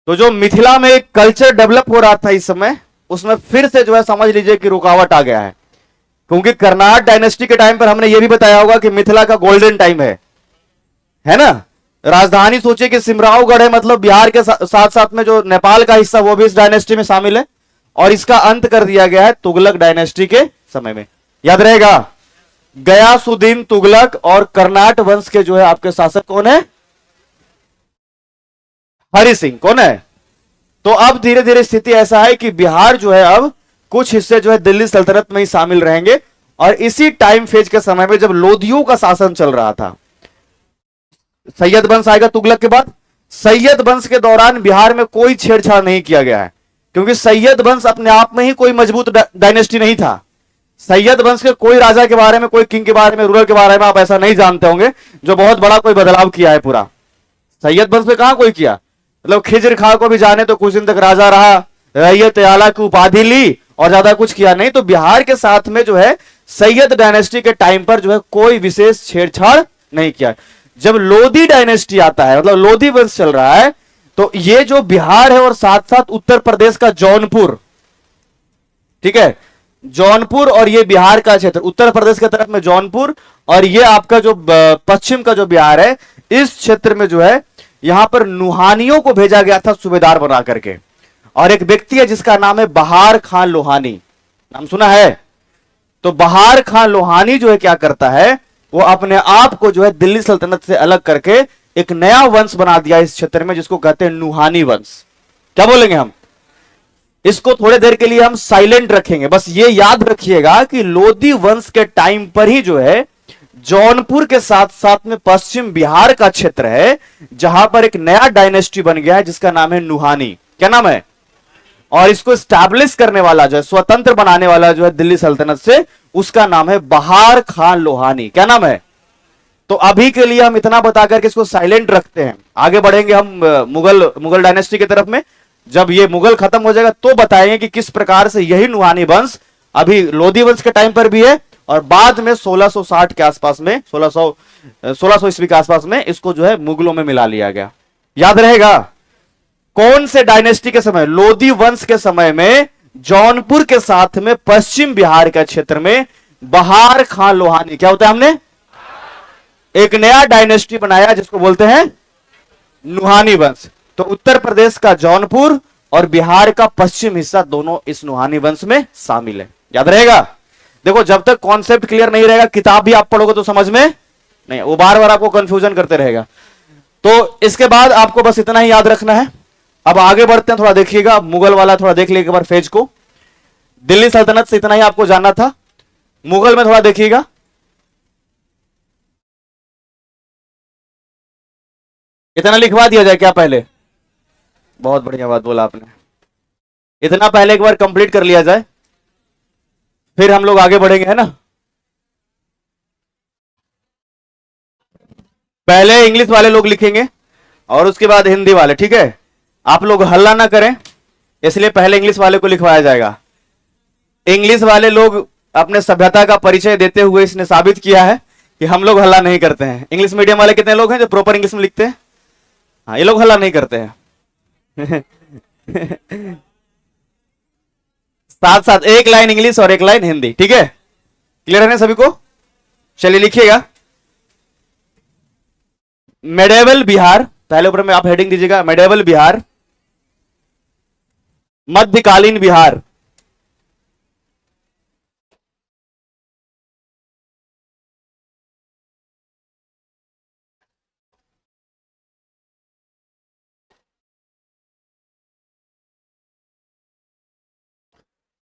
A: तो जो मिथिला में एक कल्चर डेवलप हो रहा था इस समय, उसमें फिर से जो है समझ लीजिए कि रुकावट आ गया है। क्योंकि कर्नाट डायनेस्टी के टाइम पर हमने यह भी बताया होगा कि मिथिला का गोल्डन टाइम है ना। राजधानी सोचिए कि सिमरावगढ़ है, मतलब बिहार के साथ साथ में जो नेपाल का हिस्सा वो भी इस डायनेस्टी में शामिल है। और इसका अंत कर दिया गया है तुगलक डायनेस्टी के समय में। याद रहेगा, गयासुद्दीन तुगलक और कर्नाट वंश के जो है आपके शासक कौन है? हरि सिंह। कौन है? तो अब धीरे धीरे स्थिति ऐसा है कि बिहार जो है अब कुछ हिस्से जो है दिल्ली सल्तनत में ही शामिल रहेंगे। और इसी टाइम फेज के समय में जब लोधियों का शासन चल रहा था, सैयद वंश आएगा तुगलक के बाद। सैयद वंश के दौरान बिहार में कोई छेड़छाड़ नहीं किया गया है, क्योंकि सैयद वंश अपने आप में ही कोई मजबूत डायनेस्टी नहीं था। सैयद वंश के कोई राजा के बारे में, कोई किंग के बारे में, रूलर के बारे में आप ऐसा नहीं जानते होंगे जो बहुत बड़ा कोई बदलाव किया है पूरा। सैयद वंश में कहां कोई किया, मतलब खिज्र खां को भी जाने तो कुछ दिन तक राजा रहा, रैयत आला की उपाधि ली और ज्यादा कुछ किया नहीं। तो बिहार के साथ में जो है सैयद डायनेस्टी के टाइम पर जो है कोई विशेष छेड़छाड़ नहीं किया। जब लोधी डायनेस्टी आता है, मतलब लोधी वंश चल रहा है, तो ये जो बिहार है और साथ साथ उत्तर प्रदेश का जौनपुर, ठीक है, जौनपुर और ये बिहार का क्षेत्र, उत्तर प्रदेश की तरफ में जौनपुर और ये आपका जो पश्चिम का जो बिहार है, इस क्षेत्र में जो है यहां पर नुहानियों को भेजा गया था सूबेदार बना करके। और एक व्यक्ति है जिसका नाम है बहार खान लोहानी, नाम सुना है? तो बहार खान लोहानी जो है क्या करता है, वो अपने आप को जो है दिल्ली सल्तनत से अलग करके एक नया वंश बना दिया इस क्षेत्र में, जिसको कहते हैं नुहानी वंश। क्या बोलेंगे हम इसको? थोड़े देर के लिए हम साइलेंट रखेंगे। बस ये याद रखिएगा कि लोधी वंश के टाइम पर ही जो है जौनपुर के साथ साथ में पश्चिम बिहार का क्षेत्र है, जहां पर एक नया डायनेस्टी बन गया है जिसका नाम है नुहानी। क्या नाम है? और इसको स्टैब्लिश करने वाला जो है, स्वतंत्र बनाने वाला जो है दिल्ली सल्तनत से, उसका नाम है बहार खान लोहानी। क्या नाम है? तो अभी के लिए हम इतना बताकर के इसको साइलेंट रखते हैं। आगे बढ़ेंगे हम मुगल डायनेस्टी की तरफ में। जब ये मुगल खत्म हो जाएगा तो बताएंगे कि किस प्रकार से यही नुहानी वंश अभी लोधी वंश के टाइम पर भी है, और बाद में 1660 के आसपास में, 1600 ईस्वी के आसपास में इसको जो है मुगलों में मिला लिया गया। याद रहेगा, कौन से डायनेस्टी के समय? लोधी वंश के समय में जौनपुर के साथ में पश्चिम बिहार के क्षेत्र में बहार खान लोहानी, क्या होता है, हमने एक नया डायनेस्टी बनाया जिसको बोलते हैं नुहानी वंश। तो उत्तर प्रदेश का जौनपुर और बिहार का पश्चिम हिस्सा दोनों इस नुहानी वंश में शामिल है। याद रहेगा। देखो, जब तक कॉन्सेप्ट क्लियर नहीं रहेगा, किताब भी आप पढ़ोगे तो समझ में नहीं, वो बार बार आपको कंफ्यूजन करते रहेगा। तो इसके बाद आपको बस इतना ही याद रखना है। अब आगे बढ़ते हैं, थोड़ा देखिएगा मुगल वाला, थोड़ा देख लीजिए एक बार फेज को। दिल्ली सल्तनत से इतना ही आपको जानना था। मुगल में थोड़ा देखिएगा, इतना लिखवा दिया जाए क्या पहले? बहुत बढ़िया बात बोला आपने, इतना पहले एक बार कंप्लीट कर लिया जाए, फिर हम लोग आगे बढ़ेंगे, है ना। पहले इंग्लिश वाले लोग लिखेंगे और उसके बाद हिंदी वाले, ठीक है। आप लोग हल्ला ना करें, इसलिए पहले इंग्लिश वाले को लिखवाया जाएगा। इंग्लिश वाले लोग अपने सभ्यता का परिचय देते हुए इसने साबित किया है कि हम लोग हल्ला नहीं करते हैं। इंग्लिश मीडियम वाले कितने लोग हैं जो प्रॉपर इंग्लिश में लिखते हैं? हाँ, ये लोग हल्ला नहीं करते हैं। साथ साथ एक लाइन इंग्लिश और एक लाइन हिंदी, ठीक है? क्लियर है ना सभी को? चलिए लिखिएगा। मेडिवल बिहार, पहले ऊपर में आप हेडिंग दीजिएगा, मेडिवल बिहार, मध्यकालीन बिहार।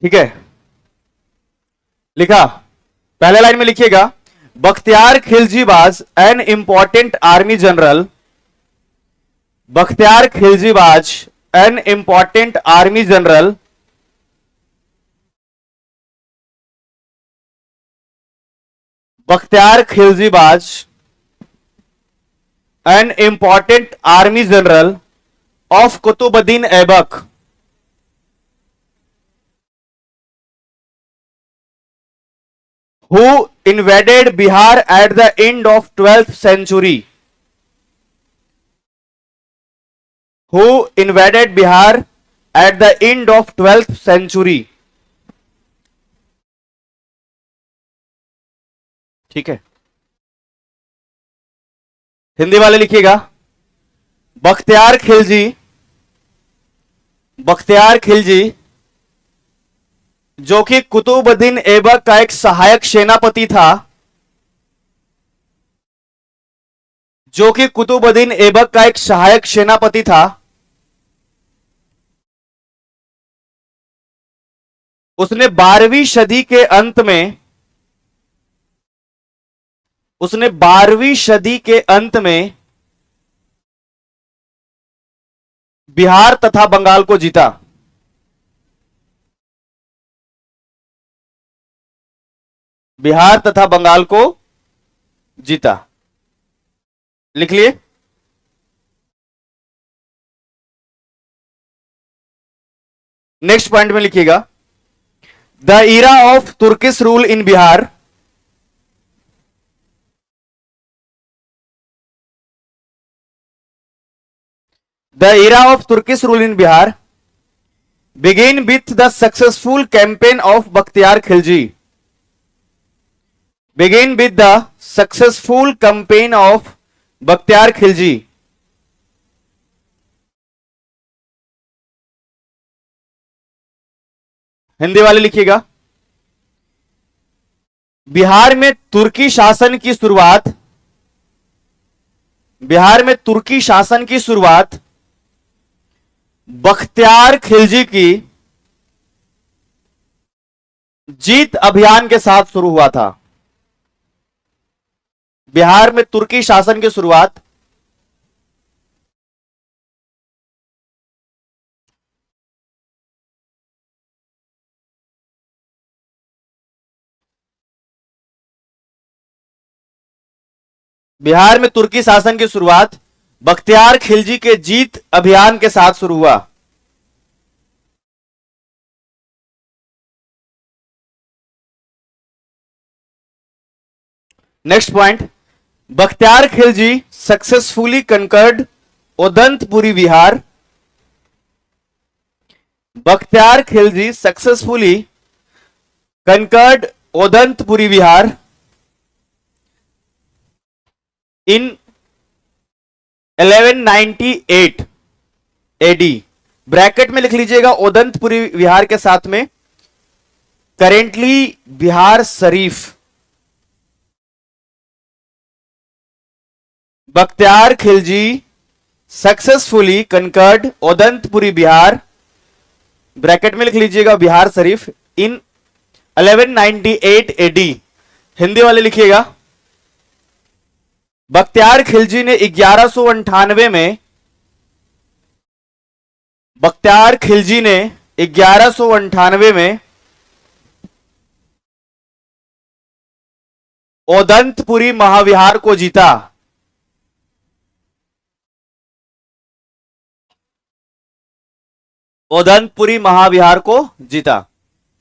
A: ठीक है, लिखा। पहले लाइन में लिखिएगा, Bakhtiyar Khilji was an important army general, Bakhtiyar Khilji was an important army general, Bakhtiyar Khilji was an important army general of Qutbuddin Aibak, who invaded Bihar at the end of 12th century, who invaded Bihar at the end of 12th century। ठीक है, हिंदी वाले लिखिएगा, बख्तियार खिलजी, बख्तियार खिलजी जो कि कुतुबुद्दीन ऐबक का एक सहायक सेनापति था, जो कि कुतुबुद्दीन ऐबक का एक सहायक सेनापति था, उसने 12वीं सदी के अंत में, उसने 12वीं सदी के अंत में बिहार तथा बंगाल को जीता। बिहार तथा बंगाल को जीता, लिख लिए। नेक्स्ट पॉइंट में लिखिएगा, the era of Turkish rule in Bihar, the era of Turkish rule in Bihar begin with the successful campaign of Bakhtiyar Khilji, begin with the successful campaign of Bakhtiyar Khilji. Hindi वाले लिखिएगा, बिहार में तुर्की शासन की शुरुआत, बिहार में तुर्की शासन की शुरुआत बख्तियार खिलजी की जीत अभियान के साथ शुरू हुआ था। बिहार में तुर्की शासन की शुरुआत बिहार में तुर्की शासन की शुरुआत बख्तियार खिलजी के जीत अभियान के साथ शुरू हुआ। Next point, Bakhtiyar Khilji successfully conquered Udantapuri Bihar, Bakhtiyar Khilji successfully conquered Udantapuri Bihar in 1198 AD. Bracket में लिख लीजिएगा उदंतपुरी बिहार के साथ में currently Bihar Sharif. Bakhtiyar Khilji successfully conquered Udantapuri Bihar, bracket में लिख लीजिएगा बिहार शरीफ, इन 1198 एडी। हिंदी वाले लिखिएगा, बख्तियार खिलजी ने 1198 में, बख्तियार खिलजी ने 1198 में उदंतपुरी महाविहार को जीता। उदंतपुरी महाविहार को जीता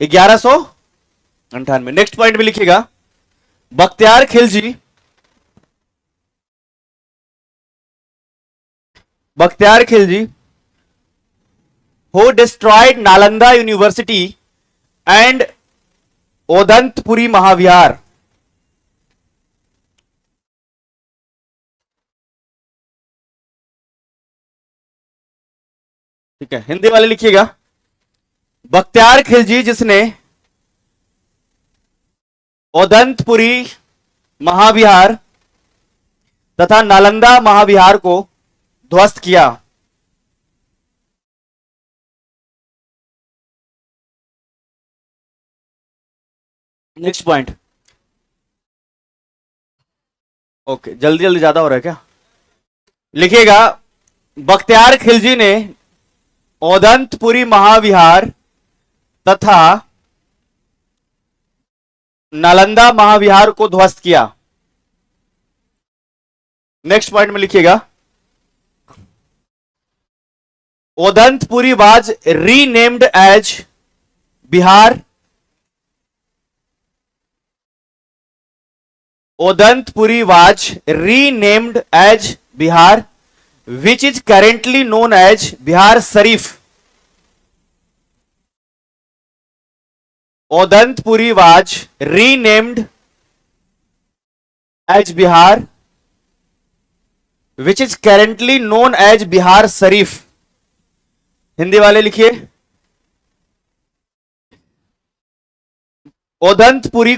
A: 1198। नेक्स्ट पॉइंट में लिखिएगा, Bakhtiyar Khilji, Bakhtiyar Khilji who destroyed Nalanda university and Odantapuri Mahavihar. ठीक है, हिंदी वाले लिखिएगा। बख्तियार खिलजी जिसने ओदंतपुरी महाविहार तथा नालंदा महाविहार को ध्वस्त किया। Next point. ओके, जल्दी जल्दी ज्यादा हो रहा है क्या? लिखिएगा, बख्तियार खिलजी ने ओदंतपुरी महाविहार तथा नालंदा महाविहार को ध्वस्त किया। नेक्स्ट पॉइंट में लिखिएगा, Odantapuri was renamed as Bihar. Odantapuri was renamed as Bihar which is currently known as Bihar Sharif. Odantpuri was renamed as Bihar which is currently known as Bihar Sharif. Hindi वाले लिखिए, ओदंतपुरी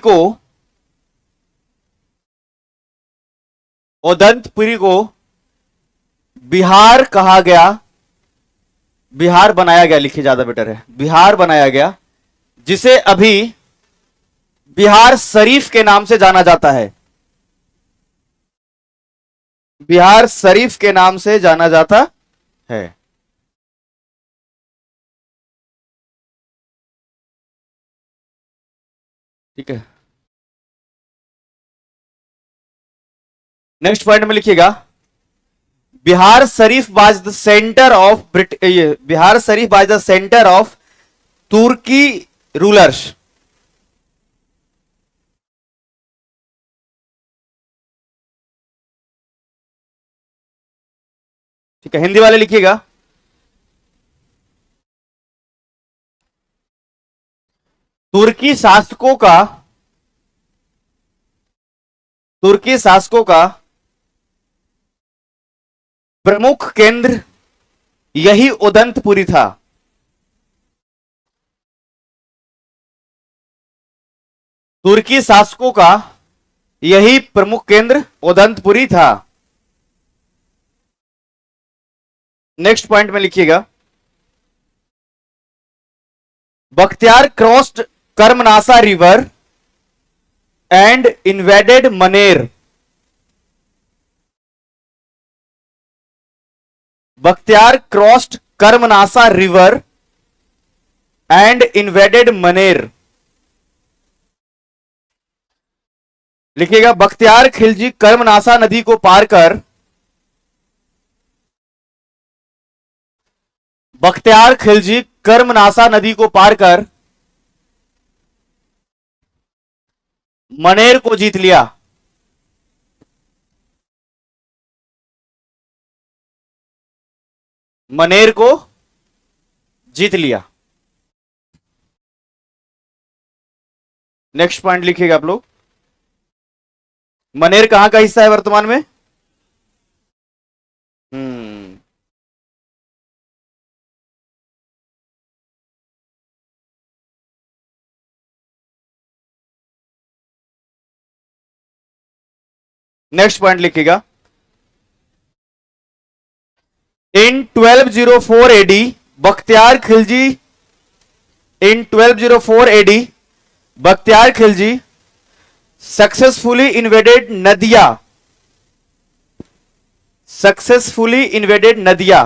A: को बिहार कहा गया, बिहार बनाया गया, लिखिए ज्यादा बेटर है, बिहार बनाया गया, जिसे अभी बिहार शरीफ के नाम से जाना जाता है। बिहार शरीफ के नाम से जाना जाता है। ठीक है, नेक्स्ट पॉइंट में लिखिएगा, Bihar Sharif was the centre of Bihar Sharif was the centre of Turkic rulers. ठीक है, हिंदी वाले लिखिएगा, तुर्की शासकों का प्रमुख केंद्र यही उदंतपुरी था। तुर्की शासकों का यही प्रमुख केंद्र उदंतपुरी था। नेक्स्ट पॉइंट में लिखिएगा, Bakhtiyar crossed Karmanasa river and invaded Maner. Bakhtiyar crossed Karmanasa river and invaded Maner. लिखिएगा, बख्तियार खिलजी कर्मनासा नदी को पार कर बख्तियार खिलजी कर्मनासा नदी को पार कर मनेर को जीत लिया। मनेर को जीत लिया। नेक्स्ट पॉइंट लिखिएगा आप लोग, मनेर कहां का हिस्सा है वर्तमान में? नेक्स्ट पॉइंट लिखिएगा, in 1204 AD Bakhtiyar Khilji in 1204 AD Bakhtiyar Khilji successfully invaded Nadia,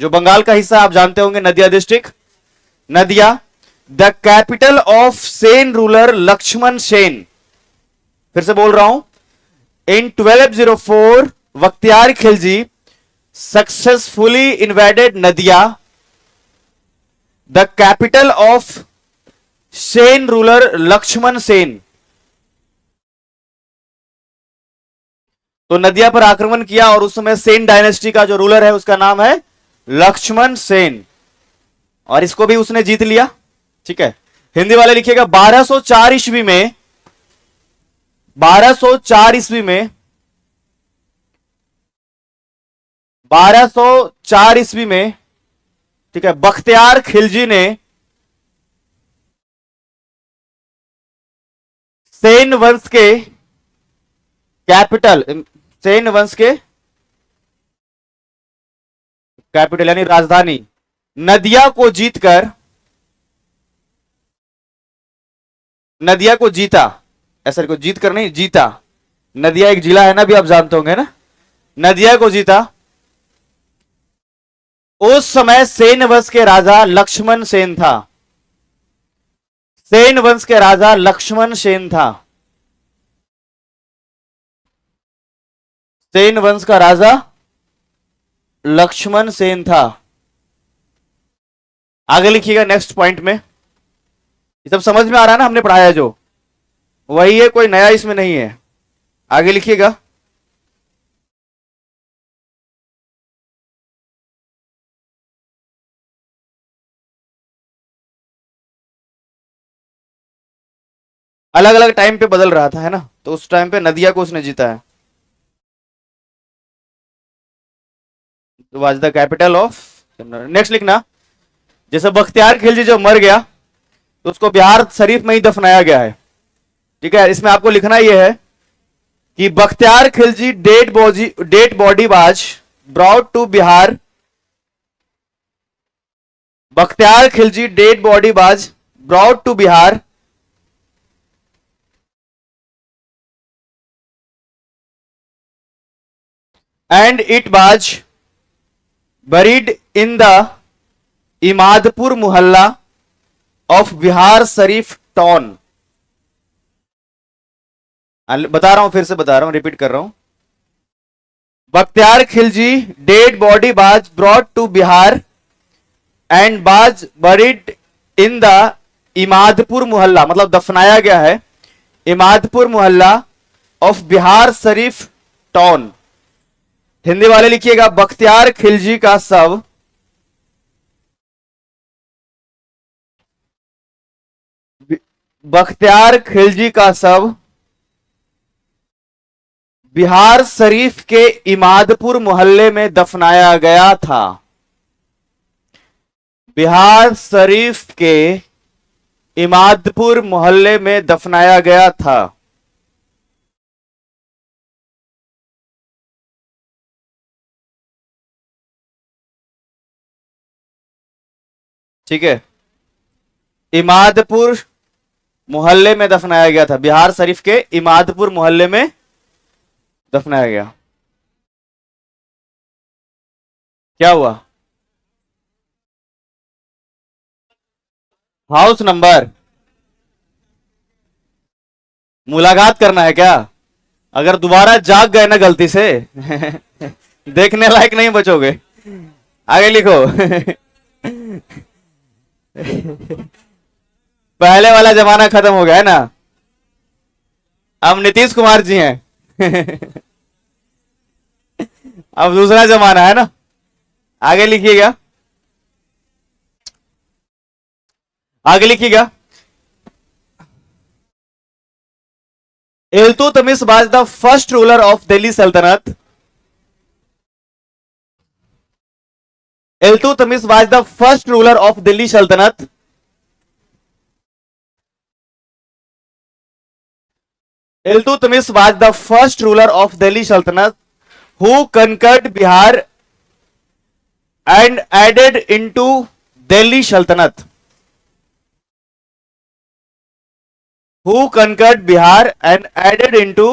A: जो बंगाल का हिस्सा आप जानते होंगे, Nadia district, Nadia, the capital of Sen ruler Lakshman Sen. फिर से बोल रहा हूं, इन 1204 Bakhtiyar Khilji successfully invaded Nadia, the capital of Sen ruler Lakshman Sen। तो नदिया पर आक्रमण किया और उस समय सेन डायनेस्टी का जो रूलर है उसका नाम है लक्ष्मण सेन। और इसको भी उसने जीत लिया। ठीक है, हिंदी वाले लिखिएगा 1204 ईस्वी में, 1204 ईस्वी में, 1204 ईस्वी में, ठीक है, बख्तियार खिलजी ने सेन वंश के कैपिटल, सेन वंश के कैपिटल यानी राजधानी नदिया को जीतकर, नदिया को जीता, ऐसा को जीत कर नहीं, जीता। नदिया एक जिला है ना, भी आप जानते होंगे ना, नदिया को जीता। उस समय सेन वंश के राजा लक्ष्मण सेन था, सेन वंश के राजा लक्ष्मण सेन था, सेन वंश का राजा लक्ष्मण सेन था। आगे लिखिएगा नेक्स्ट पॉइंट में, ये सब समझ में आ रहा है ना, हमने पढ़ाया जो वही है, कोई नया इसमें नहीं है। आगे लिखिएगा, अलग अलग टाइम पे बदल रहा था है ना, तो उस टाइम पे नदिया को उसने जीता है। Was the capital of, next लिखना, जैसे बख्तियार खिलजी जब मर गया तो उसको बिहार शरीफ में ही दफनाया गया है। ठीक है, इसमें आपको लिखना यह है कि Bakhtiyar Khilji dead body was brought to Bihar, Bakhtiyar Khilji dead body was brought to Bihar and it was buried in the Imadpur mohalla of Bihar Sharif town. बता रहा हूं, फिर से बता रहा हूं, रिपीट कर रहा हूं। बख्तियार खिलजी डेड बॉडी बाज ब्रॉट टू बिहार एंड बाज बरीड इन द इमादपुर मोहल्ला, मतलब दफनाया गया है Imadpur mohalla of Bihar Sharif town. Hindi वाले लिखिएगा बख्तियार खिलजी का शव बख्तियार खिलजी का शव बिहार शरीफ के इमादपुर मोहल्ले में दफनाया गया था, बिहार शरीफ के इमादपुर मोहल्ले में दफनाया गया था। ठीक है, इमादपुर मोहल्ले में दफनाया गया था, बिहार शरीफ के इमादपुर मोहल्ले में दफनाया गया। क्या हुआ? हाउस नंबर मुलाकात करना है क्या? अगर दोबारा जाग गए ना गलती से देखने लायक नहीं बचोगे। आगे लिखो पहले वाला जमाना खत्म हो गया है ना, अब नीतीश कुमार जी हैं अब दूसरा जमाना है ना। आगे लिखिएगा, आगे लिखिएगा, Iltutmish was the first ruler of Delhi Sultanate, Iltutmish was the first ruler of Delhi Sultanate, Iltutmish was the first ruler of Delhi Sultanate who conquered Bihar and added into Delhi Sultanate, who conquered Bihar and added into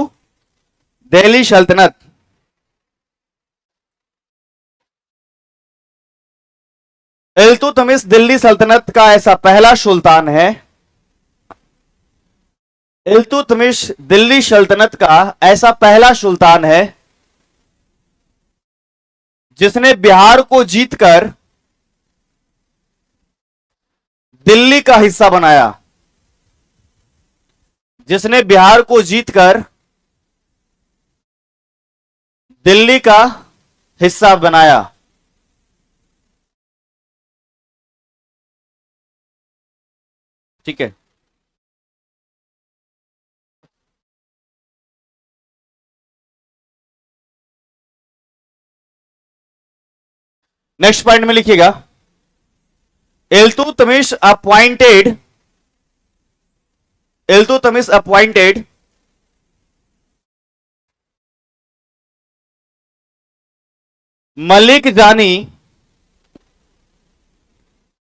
A: Delhi सल्तनत। इल्तुतमिश दिल्ली सल्तनत का ऐसा पहला सुल्तान है, इल्तुतमिश दिल्ली सल्तनत का ऐसा पहला सुल्तान है जिसने बिहार को जीतकर दिल्ली का हिस्सा बनाया, जिसने बिहार को जीतकर दिल्ली का हिस्सा बनाया। ठीक है। नेक्स्ट पॉइंट में लिखिएगा, इल्तुतमिश अपॉइंटेड मलिक जानी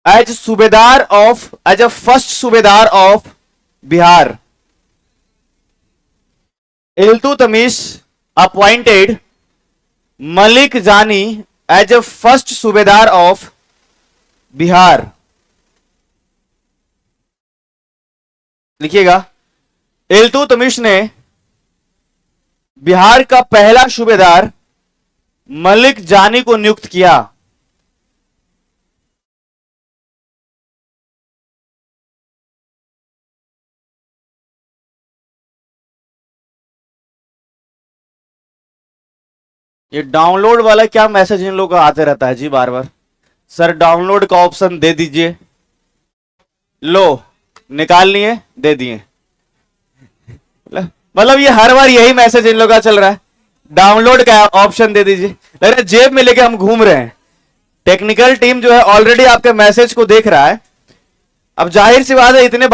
A: एज अ फर्स्ट सूबेदार ऑफ बिहार। इल्तुतमिश अपॉइंटेड मलिक जानी एज अ फर्स्ट सूबेदार ऑफ बिहार। लिखिएगा, इल्तुतमिश ने बिहार का पहला सूबेदार मलिक जानी को नियुक्त किया। ये डाउनलोड वाला क्या मैसेज इन लोगों का आते रहता है जी बार बार, सर डाउनलोड का ऑप्शन दे दीजिए। लो निकाल लिए, दे दिए। मतलब ये हर बार यही मैसेज इन लोगों का चल रहा है, डाउनलोड का ऑप्शन दे दीजिए। लग रहा है जेब में लेके हम घूम रहे हैं। टेक्निकल टीम जो है ऑलरेडी आपके मैसेज को देख रहा है। अब जाहिर सी बात है, इतने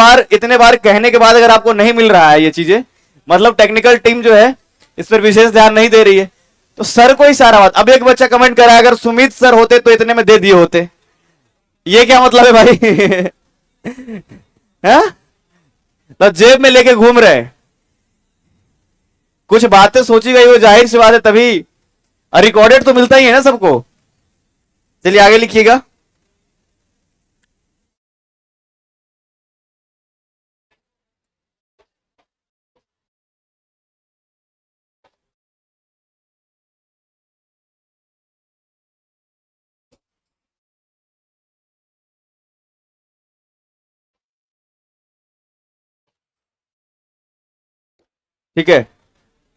A: बार कहने के बाद अगर आपको नहीं मिल रहा है ये चीजें, मतलब टेक्निकल टीम जो है इस पर विशेष ध्यान नहीं दे रही है। तो सर को ही सारा बात। अब एक बच्चा कमेंट कर रहा है, अगर सुमित सर होते तो इतने में दे दिए होते। ये क्या मतलब है भाई? है? तो जेब में लेके घूम रहे हैं। कुछ बातें सोची गई हो, जाहिर सी बात है, तभी रिकॉर्डेड तो मिलता ही है ना सबको। चलिए आगे लिखिएगा। ठीक है,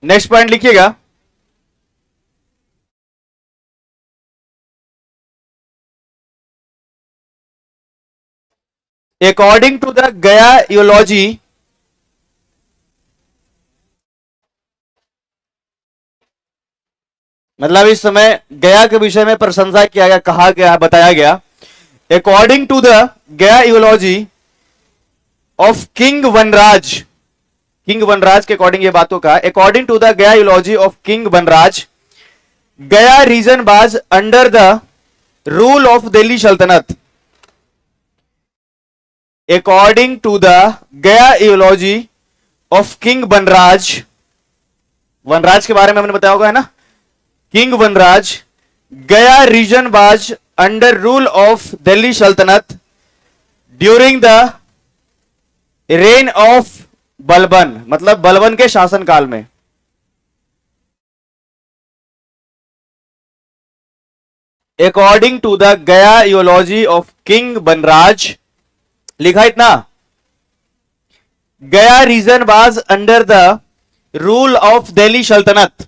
A: नेक्स्ट पॉइंट लिखिएगा, अकॉर्डिंग टू द गया यूलॉजी मतलब इस समय गया के विषय में प्रशंसा किया गया, कहा गया, बताया गया। अकॉर्डिंग टू द गया यूलॉजी ऑफ किंग वनराज, किंग वनराज के अकॉर्डिंग ये बातों का, अकॉर्डिंग टू द गया यूलॉजी of king Vanraj, Gaya region was under the rule of Delhi Sultanate. According to the गया यूलॉजी ऑफ किंग वनराज, वनराज के बारे में हमने बताया होगा है ना, king Vanraj, Gaya region was under rule of Delhi Sultanate during the reign of Balban, मतलब बलबन के शासनकाल में। अकॉर्डिंग टू द गया यूलॉजी ऑफ किंग वनराज, लिखा इतना, Gaya region was under the rule of Delhi Sultanate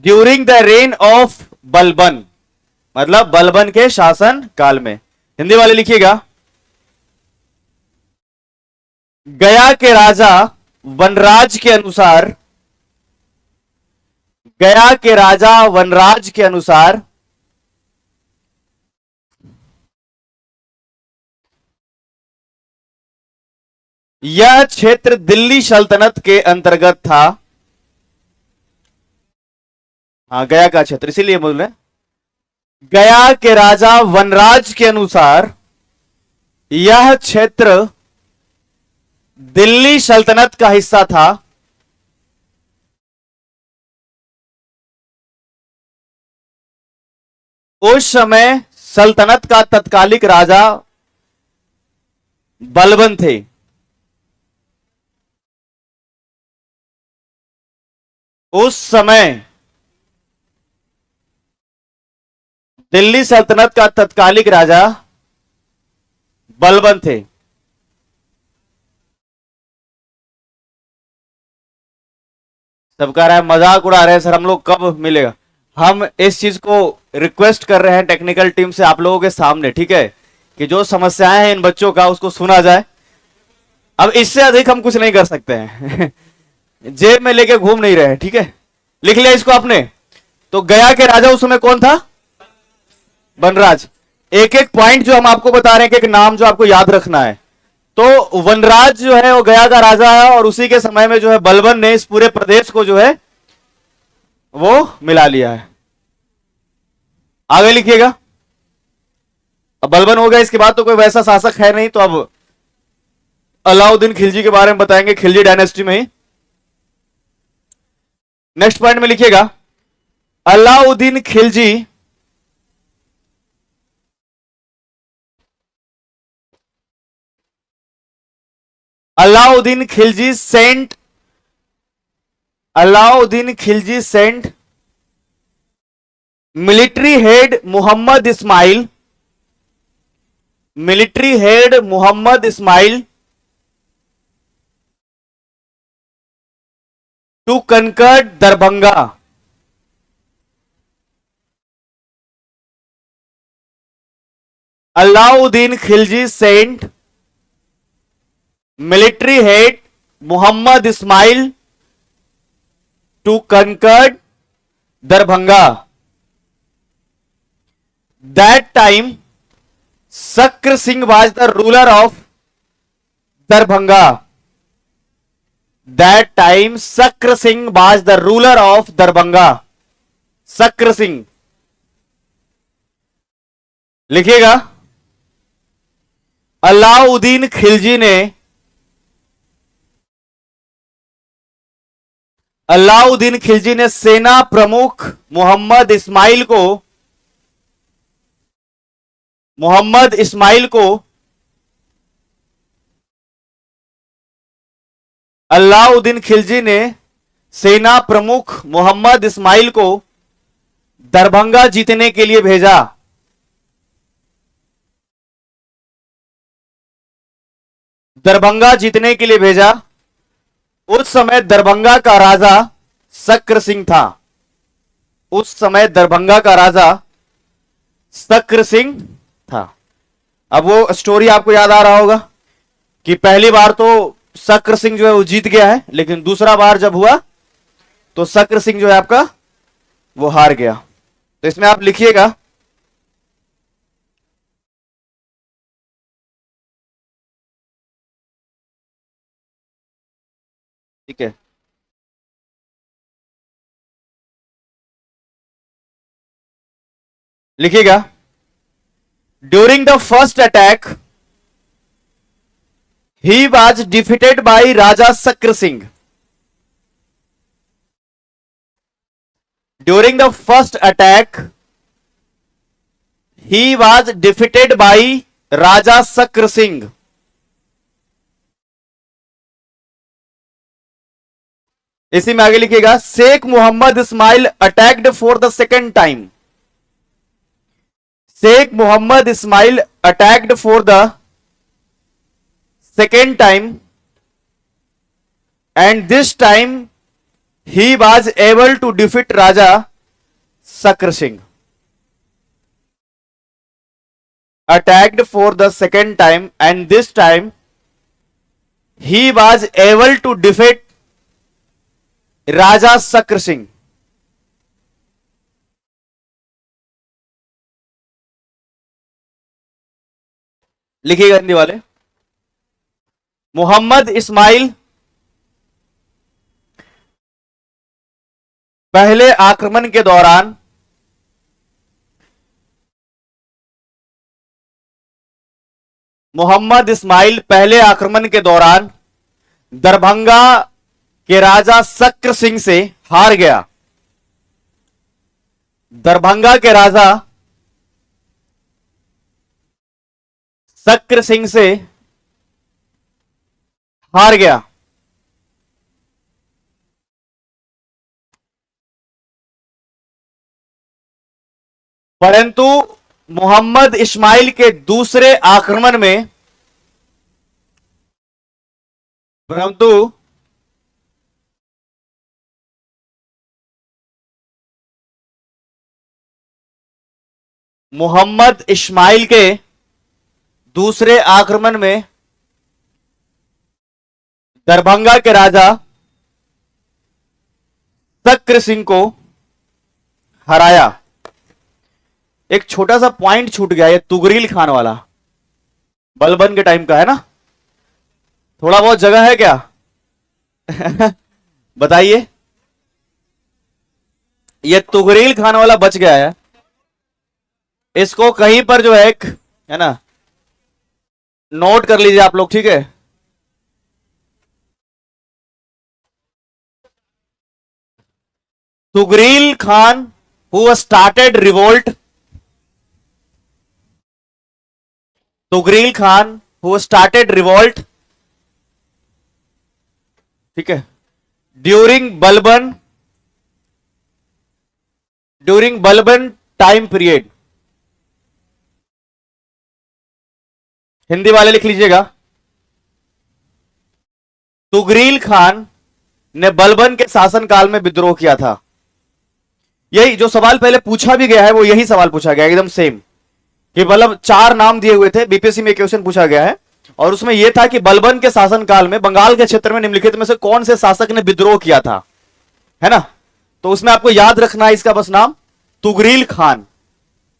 A: during the reign of Balban, मतलब बलबन के शासन काल में। हिंदी वाले लिखिएगा, गया के राजा वनराज के अनुसार, गया के राजा वनराज के अनुसार यह क्षेत्र दिल्ली सल्तनत के अंतर्गत था। हाँ, गया का क्षेत्र, इसीलिए बोल रहे हैं, गया के राजा वनराज के अनुसार यह क्षेत्र दिल्ली सल्तनत का हिस्सा था। उस समय सल्तनत का तत्कालिक राजा बलबन थे। उस समय दिल्ली सल्तनत का तत्कालिक राजा बलबन थे। सब कह रहा है, मजाक उड़ा रहे हैं सर, हम लोग कब मिलेगा। हम इस चीज को रिक्वेस्ट कर रहे हैं टेक्निकल टीम से आप लोगों के सामने, ठीक है, कि जो समस्याएं हैं इन बच्चों का उसको सुना जाए। अब इससे अधिक हम कुछ नहीं कर सकते हैं जेब में लेके घूम नहीं रहे, ठीक है। लिख लिया इसको आपने। तो गया के राजा उस समय कौन था? वनराज। एक एक पॉइंट जो हम आपको बता रहे हैं, एक नाम जो आपको याद रखना है। तो वनराज जो है वो गया का राजा है, और उसी के समय में जो है बलबन ने इस पूरे प्रदेश को जो है वो मिला लिया है। आगे लिखिएगा। अब बलबन हो गया, इसके बाद तो कोई वैसा शासक है नहीं, तो अब अलाउद्दीन खिलजी के बारे में बताएंगे, खिलजी डायनेस्टी में ही। नेक्स्ट पॉइंट में लिखिएगा, Alauddin Khilji Alauddin Khilji sent military head Mohammad Ismail to conquer Darbhanga. Alauddin Khilji sent military head Mohammad Ismail to conquer Darbhanga. That time Sakra Singh was the ruler of Darbhanga. That time Sakra Singh was the ruler of Darbhanga. Sakra Singh लिखिएगा। अलाउद्दीन खिलजी ने सेना प्रमुख मोहम्मद इस्माइल को अलाउद्दीन खिलजी ने सेना प्रमुख मोहम्मद इस्माइल को दरभंगा जीतने के लिए भेजा। दरभंगा जीतने के लिए भेजा। उस समय दरभंगा का राजा सक्र सिंह था। उस समय दरभंगा का राजा सक्र सिंह था। अब वो स्टोरी आपको याद आ रहा होगा कि पहली बार तो सक्र सिंह जो है वो जीत गया है, लेकिन दूसरा बार जब हुआ तो सक्र सिंह जो है आपका वो हार गया। तो इसमें आप लिखिएगा, ठीक है, लिखिएगा। During the first attack he was defeated by Raja Sakra Singh. During the first attack he was defeated by Raja Sakra Singh. इसी में आगे लिखिएगा, Sheikh Mohammad Ismail attacked for the second time. Sheikh Mohammad Ismail attacked for the second time and this time he was able to defeat Raja Sakra Singh. Attacked for the second time and this time he was able to defeat Raja Sakra Singh. लिखिएगा हिंदी वाले। मोहम्मद इस्माइल पहले आक्रमण के दौरान दरभंगा के राजा सक्र सिंह से हार गया। दरभंगा के राजा सक्र सिंह से हार गया। परंतु मोहम्मद इस्माइल के दूसरे आक्रमण में परंतु मोहम्मद इस्माइल के दूसरे आक्रमण में दरभंगा के राजा सक्र सिंह को हराया। एक छोटा सा पॉइंट छूट गया, ये तुगरील खान वाला बलबन के टाइम का है ना, थोड़ा बहुत जगह है क्या? बताइए। ये तुगरील खान वाला बच गया है, इसको कहीं पर जो है एक है ना नोट कर लीजिए आप लोग, ठीक है। Tughril Khan who started revolt, Tughril Khan who started revolt, ठीक है, during Balban time period. Hindi वाले लिख लीजिएगा, तुगरील खान ने बलबन के शासनकाल में विद्रोह किया था। यही जो सवाल पहले पूछा भी गया है वो यही सवाल पूछा गया, एकदम सेम, कि मतलब 4 नाम दिए हुए थे, बीपीएससी में क्वेश्चन पूछा गया है और उसमें यह था कि बलबन के शासनकाल में बंगाल के क्षेत्र में निम्नलिखित में से कौन से शासक ने विद्रोह किया था, है ना। तो उसमें आपको याद रखना है इसका बस नाम तुगरील खान,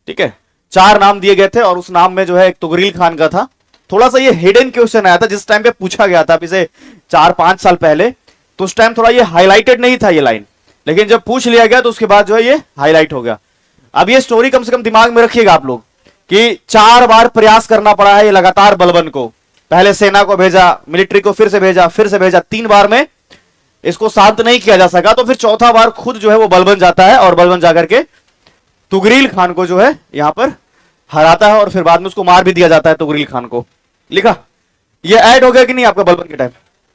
A: ठीक है। 4 नाम दिए गए थे और उस नाम में जो है एक तुगरील खान का था। थोड़ा सा ये हिडन क्वेश्चन आया था जिस टाइम पे पूछा गया था पिछले 4-5 साल पहले, तो उस टाइम थोड़ा ये हाईलाइटेड नहीं था ये लाइन, लेकिन जब पूछ लिया गया तो उसके बाद जो है ये हाईलाइट हो गया। अब ये स्टोरी कम से कम दिमाग में रखिएगा आप लोग कि 4 बार प्रयास करना पड़ा है ये लगातार बलबन को, पहले सेना को भेजा, मिलिट्री को फिर से भेजा, 3 बार में इसको शांत नहीं किया जा सका, तो फिर चौथा बार खुद जो है वो बलबन जाता है और बलबन जाकर के तुगरील खान को जो है यहां पर हराता है और फिर बाद में उसको मार भी दिया जाता है तुगरील खान को। लिखा, ये ऐड हो गया कि नहीं आपका बलबन के टाइम?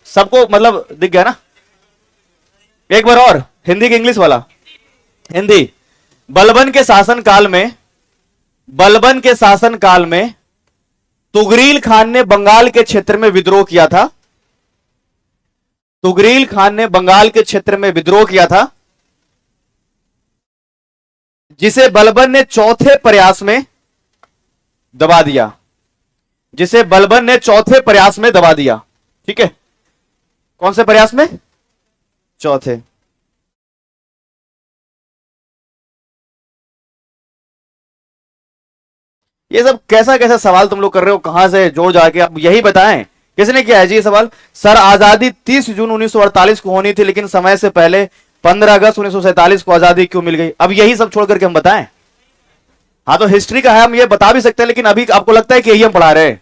A: सबको मतलब दिख गया ना? एक बार और हिंदी की इंग्लिश वाला। हिंदी, बलबन के शासनकाल में तुगरील खान ने बंगाल के क्षेत्र में विद्रोह किया था। तुगरील खान ने बंगाल के क्षेत्र में विद्रोह किया था जिसे बलबन ने चौथे प्रयास में दबा दिया, जिसे बलबन ने चौथे प्रयास में दबा दिया, ठीक है। कौन से प्रयास में? चौथे। ये सब कैसा कैसा सवाल तुम लोग कर रहे हो, कहां से जोड़ जाके? आप यही बताएं किसने किया है जी ये सवाल? सर, आजादी 30 जून 1948 को होनी थी, लेकिन समय से पहले 15 अगस्त 1947 को आजादी क्यों मिल गई? अब यही सब छोड़ करके हम बताएं? हाँ, तो हिस्ट्री का है, हम ये बता भी सकते हैं, लेकिन अभी आपको लगता है कि यही हम पढ़ा रहे हैं?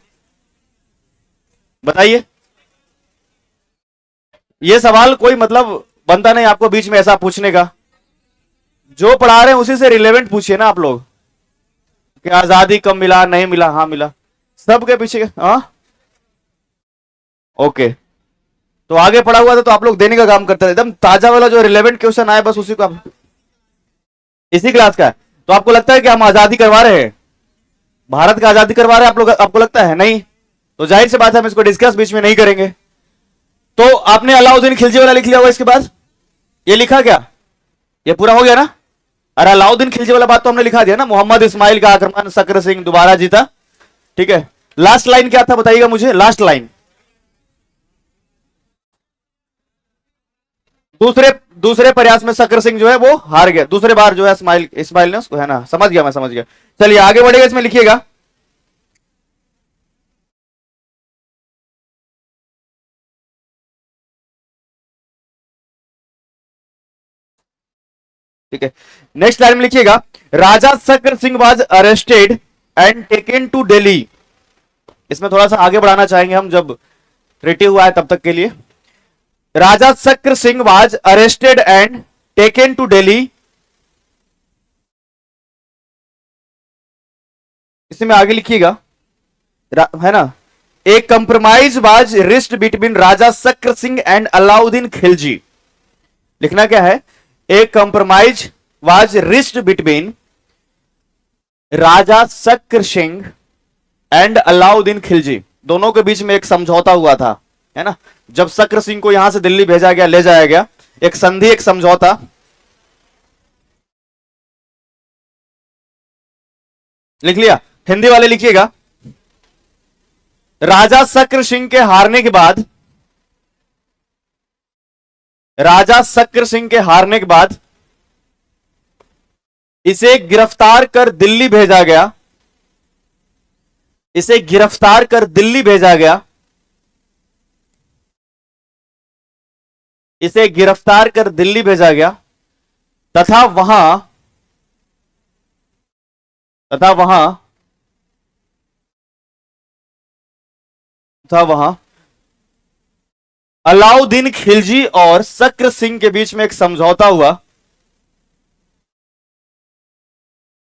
A: बताइए। ये सवाल कोई मतलब बनता नहीं आपको बीच में ऐसा पूछने का। जो पढ़ा रहे हैं उसी से रिलेवेंट पूछिए ना आप लोग कि आजादी कब मिला, नहीं मिला, हाँ मिला, सबके पीछे। हाँ, ओके, तो आगे पढ़ा हुआ था तो आप लोग देने का काम करते थे। एकदम ताजा वाला जो रिलेवेंट क्वेश्चन आए बस उसी को आप, इसी क्लास का है। तो आपको लगता है कि हम आजादी करवा रहे हैं, भारत का आजादी करवा रहे हैं आप लोग? आपको लगता है नहीं? तो जाहिर सी बात है हम इसको डिस्कस बीच में नहीं करेंगे। तो आपने अलाउद्दीन खिलजी वाला लिख लिया होगा इसके बाद। ये लिखा क्या? ये पूरा हो गया ना? अरे अलाउद्दीन खिलजी वाला बात तो हमने लिखा दिया ना, मोहम्मद इस्माइल का आक्रमण, सक्र सिंह दोबारा जीता, ठीक है। लास्ट लाइन क्या था बताइएगा मुझे, लास्ट लाइन। दूसरे प्रयास में सक्र सिंह जो है वो हार गया, दूसरे बार जो है इस्माइल ने उसको, है ना, समझ गया, मैं समझ गया। चलिए आगे बढ़ेगा, इसमें लिखिएगा। ठीक है, नेक्स्ट लाइन में लिखिएगा, Raja Sakra Singh was arrested and taken to Delhi. इसमें थोड़ा सा आगे बढ़ाना चाहेंगे हम, जब रेटी हुआ है तब तक के लिए। Raja Sakra Singh was arrested and taken to Delhi. इसमें आगे लिखिएगा, है ना, a compromise was reached between Raja Sakra Singh and Alauddin Khilji. लिखना क्या है? A compromise was reached between Raja Sakra Singh and Alauddin Khilji. दोनों के बीच में एक समझौता हुआ था, है ना। जब सक्र सिंह को यहां से दिल्ली भेजा गया, ले जाया गया, एक संधि, एक समझौता लिख लिया? हिंदी वाले लिखिएगा। राजा शक्र सिंह के हारने के बाद, राजा शक्र सिंह के हारने के बाद इसे गिरफ्तार कर दिल्ली भेजा गया, इसे गिरफ्तार कर दिल्ली भेजा गया, इसे गिरफ्तार कर दिल्ली भेजा गया तथा वहां तथा वहां तथा वहां अलाउद्दीन खिलजी और शक्र सिंह के बीच में एक समझौता हुआ,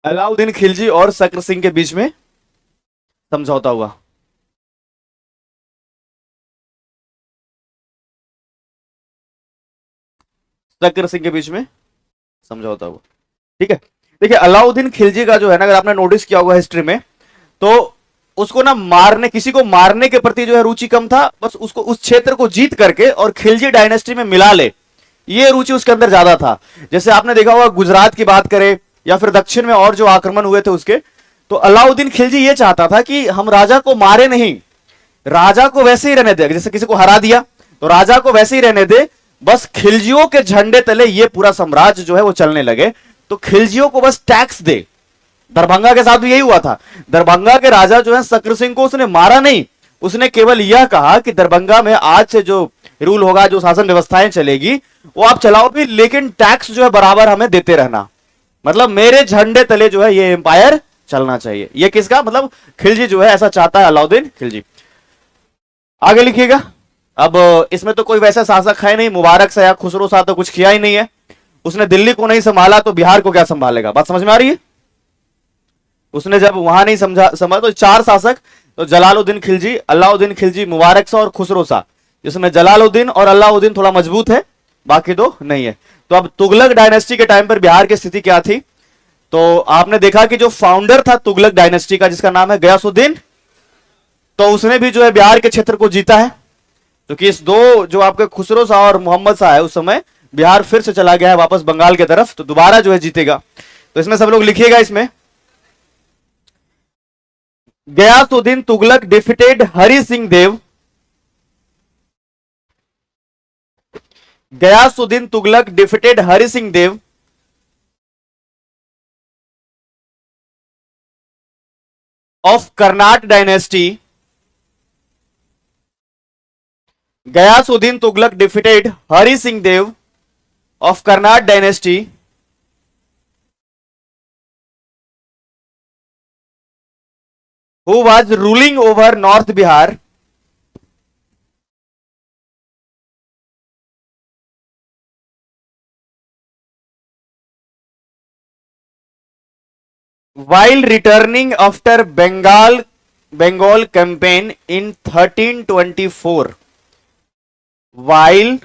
A: अलाउद्दीन खिलजी और शक्र सिंह के बीच में समझौता हुआ। शक्र सिंह के बीच में समझौता हुआ। ठीक है, देखिए अलाउद्दीन खिलजी का जो है ना, अगर आपने नोटिस किया होगा हिस्ट्री में, तो उसको ना मारने, किसी को मारने के प्रति जो है रुचि कम था, बस उसको उस क्षेत्र को जीत करके और खिलजी डायनेस्टी में मिला ले, ये रुचि उसके अंदर ज्यादा था। जैसे आपने देखा होगा गुजरात की बात करें या फिर दक्षिण में और जो आक्रमण हुए थे उसके, तो अलाउद्दीन खिलजी ये चाहता था कि हम राजा को मारे नहीं, राजा को वैसे ही रहने दे, जैसे किसी को हरा दिया तो राजा को वैसे ही रहने दे, बस खिलजियों के झंडे तले ये पूरा साम्राज्य जो है वो चलने लगे, तो खिलजियों को बस टैक्स दे। दरभंगा के साथ भी यही हुआ था। दरभंगा के राजा जो है शक्र सिंह को उसने मारा नहीं, उसने केवल यह कहा कि दरभंगा में आज से जो रूल होगा, जो शासन व्यवस्थाएं चलेगी वो आप चलाओ भी, लेकिन टैक्स जो है बराबर हमें देते रहना, मतलब मेरे झंडे तले जो है ये एम्पायर चलना चाहिए। ये किसका मतलब, खिलजी जो है ऐसा चाहता है, अलाउद्दीन खिलजी। आगे लिखिएगा। अब इसमें तो कोई वैसा शासक है नहीं, मुबारक शाह या खुसरो शाह तो कुछ किया ही नहीं है, उसने दिल्ली को नहीं संभाला तो बिहार को क्या संभालेगा, बात समझ में आ रही है? उसने जब वहां नहीं संभाला तो चार शासक, तो जलालुद्दीन खिलजी, अलाउद्दीन खिलजी, मुबारक शाह और खुसरो शाह, जिसमें जलालुद्दीन और अलाउद्दीन थोड़ा मजबूत है, बाकी दो नहीं है। तो अब तुगलक डायनेस्टी के टाइम पर बिहार की स्थिति क्या थी, तो आपने देखा कि जो फाउंडर था तुगलक डायनेस्टी का, जिसका नाम है गयासुद्दीन, तो उसने भी जो है बिहार के क्षेत्र को जीता है, क्योंकि तो इस दो जो आपके खुसरो शाह और मोहम्मद शाह है, उस समय बिहार फिर से चला गया है वापस बंगाल की तरफ, तो दोबारा जो है जीतेगा। तो इसमें सब लोग लिखिएगा, इसमें Ghiyasuddin Tughlaq defeated Hari Singh Dev, Ghiyasuddin Tughlaq defeated Hari Singh Dev of Karnat dynasty, Ghiyasuddin Tughlaq defeated Hari Singh Dev of Karnat dynasty who was ruling over North Bihar while returning after Bengal campaign in 1324, while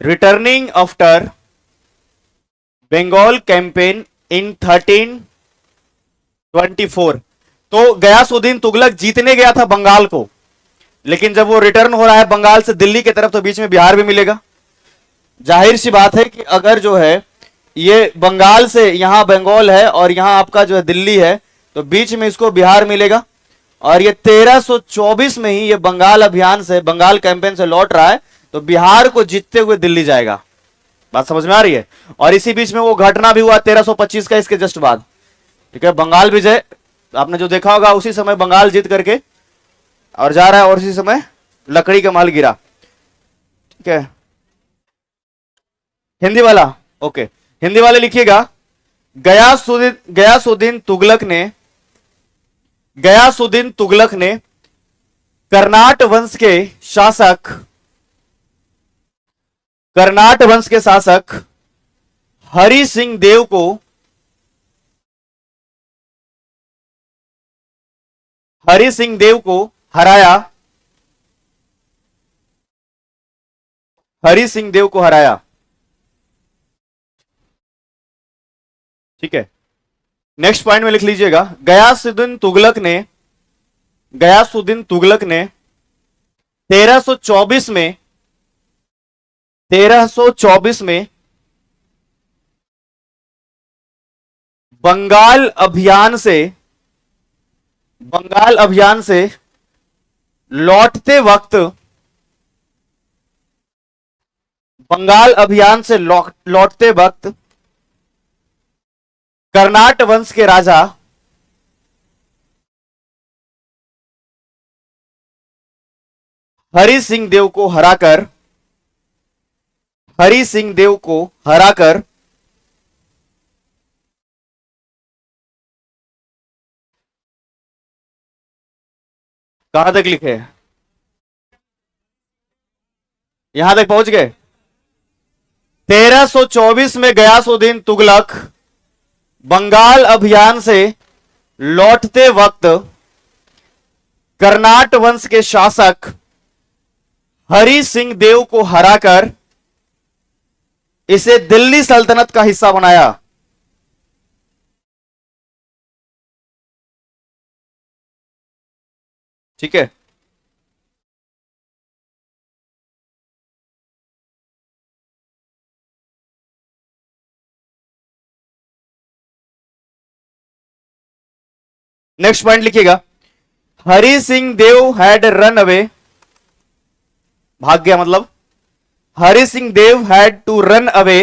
A: returning after Bengal campaign in 1324, तो गयासुद्दीन तुगलक जीतने गया था बंगाल को, लेकिन जब वो रिटर्न हो रहा है बंगाल से दिल्ली की तरफ, तो बीच में बिहार भी मिलेगा। जाहिर सी बात है कि अगर जो है ये बंगाल से यहां बंगाल है और यहां आपका जो है दिल्ली है, तो बीच में इसको बिहार मिलेगा। और ये 1324 में ही ये बंगाल अभियान से, बंगाल कैंपेन से लौट रहा है, तो बिहार को जीतते हुए दिल्ली जाएगा। बात समझ में आ रही है? और इसी बीच में वो घटना भी हुआ 1325 का, इसके जस्ट बाद। ठीक है, बंगाल विजय आपने जो देखा होगा, उसी समय बंगाल जीत करके और जा रहा है, और इसी समय लकड़ी का माल गिरा। ठीक है, हिंदी वाला ओके, हिंदी वाले लिखिएगा। गयासुद्दीन तुगलक ने कर्नाट वंश के शासक हरि सिंह देव को हराया, हरि सिंह देव को हराया। ठीक है, नेक्स्ट पॉइंट में लिख लीजिएगा। गयासुद्दीन तुगलक ने 1324 में बंगाल अभियान से बंगाल अभियान से लौटते वक्त, बंगाल अभियान से लौटते वक्त कर्नाट वंश के राजा हरि सिंह देव को हराकर, हरि सिंह देव को हराकर कहां तक लिखे? यहां तक पहुंच गए। 1324 में गयासुद्दीन तुगलक बंगाल अभियान से लौटते वक्त कर्नाट वंश के शासक हरि सिंह देव को हराकर इसे दिल्ली सल्तनत का हिस्सा बनाया। ठीक है। नेक्स्ट पॉइंट लिखिएगा, Hari Singh Dev had run away, भाग गया मतलब Hari Singh Dev had to run away,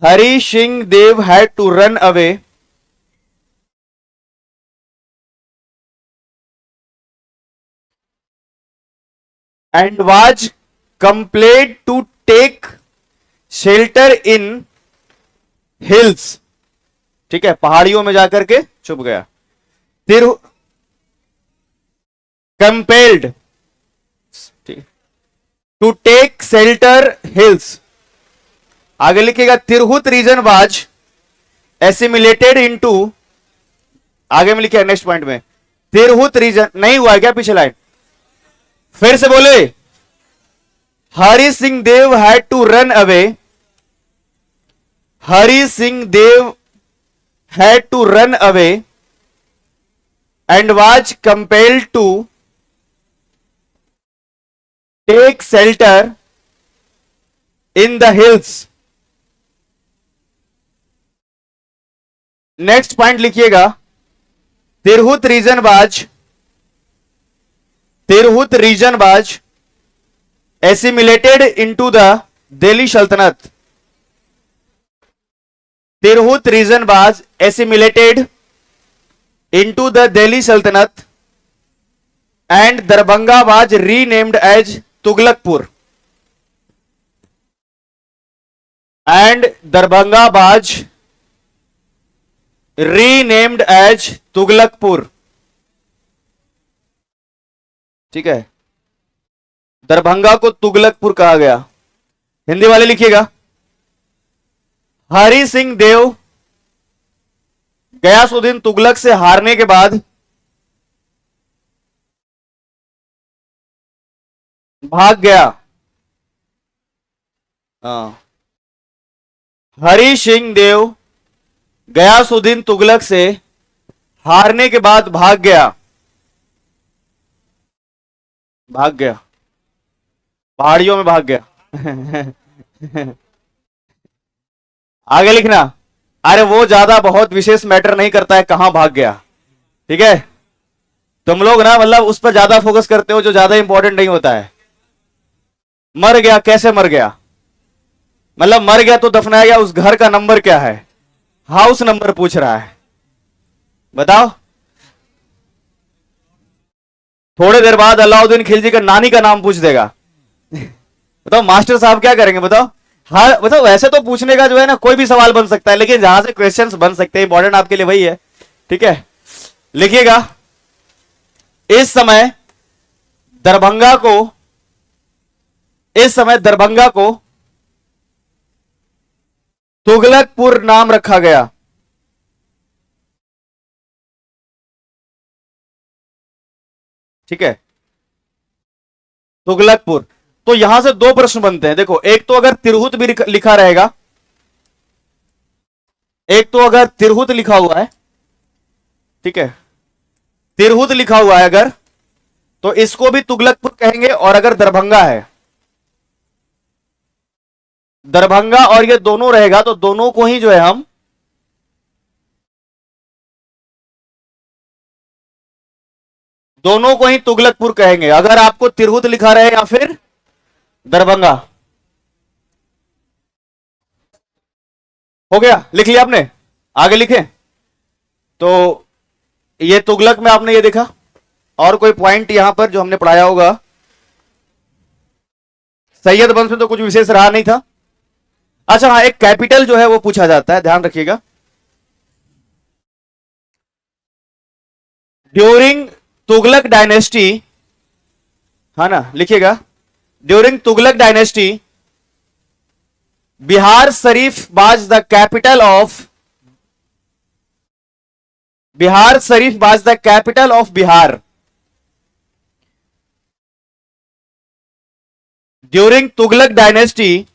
A: Hari Singh Dev had to run away and was compelled to take shelter in hills। ठीक है, पहाड़ियों में जाकर के छुप गया। फिर compelled to take shelter hills. आगे लिखिएगा, Tirhut region was assimilated into, आगे में लिखिएगा नेक्स्ट पॉइंट में, तिरहुत रीजन नहीं हुआ क्या पीछे लाइन? फिर से बोले, Hari Singh Dev had to run away, Hari Singh Dev had to run away and was compelled to take shelter in the hills. Next point लिखिएगा, Tirhut region was, Tirhut region was assimilated into the Delhi सल्तनत। Tirhut region was assimilated into the Delhi सल्तनत and Darbhanga was renamed as Tughlaqpur, and Darbhanga was renamed as Tughlaqpur. ठीक है, दरभंगा को तुगलकपुर कहा गया। हिंदी वाले लिखिएगा, हरि सिंह देव गयासुद्दीन तुगलक से हारने के बाद भाग गया। हरि सिंह देव गयासुद्दीन तुगलक से हारने के बाद भाग गया, भाग गया, पहाड़ियों में भाग गया। आगे लिखना, अरे वो ज्यादा बहुत विशेष मैटर नहीं करता है कहां भाग गया। ठीक है, तुम लोग ना मतलब उस पर ज्यादा फोकस करते हो जो ज्यादा इंपॉर्टेंट नहीं होता है। मर गया, कैसे मर गया, मतलब मर गया तो दफनाया गया, उस घर का नंबर क्या है, हाउस नंबर पूछ रहा है, बताओ। थोड़ी देर बाद अलाउद्दीन खिलजी का नानी का नाम पूछ देगा। बताओ मास्टर साहब क्या करेंगे, बताओ। हाँ बताओ, वैसे तो पूछने का जो है ना कोई भी सवाल बन सकता है, लेकिन जहां से क्वेश्चंस बन सकते हैं इंपॉर्टेंट आपके लिए वही है। ठीक है, लिखिएगा, इस समय दरभंगा को, इस समय दरभंगा को तुगलकपुर नाम रखा गया। ठीक है, तुगलकपुर। तो यहां से दो प्रश्न बनते हैं, देखो, एक तो अगर तिरहुत भी लिखा रहेगा, एक तो अगर तिरहुत लिखा हुआ है, ठीक है, तिरहुत लिखा हुआ है अगर, तो इसको भी तुगलकपुर कहेंगे, और अगर दरभंगा है, दरभंगा और ये दोनों रहेगा तो दोनों को ही जो है हम दोनों को ही तुगलकपुर कहेंगे, अगर आपको तिरहुत लिखा रहे या फिर दरभंगा। हो गया, लिख लिया आपने, आगे लिखे। तो ये तुगलक में आपने ये देखा, और कोई पॉइंट यहां पर जो हमने पढ़ाया होगा? सैयद वंश में तो कुछ विशेष रहा नहीं था। अच्छा हाँ, एक कैपिटल जो है वो पूछा जाता है, ध्यान रखिएगा। ड्यूरिंग तुगलक डायनेस्टी, है ना, लिखिएगा, during Tughlaq dynasty Bihar Sharif was the capital of, Bihar Sharif was the capital of Bihar. During Tughlaq dynasty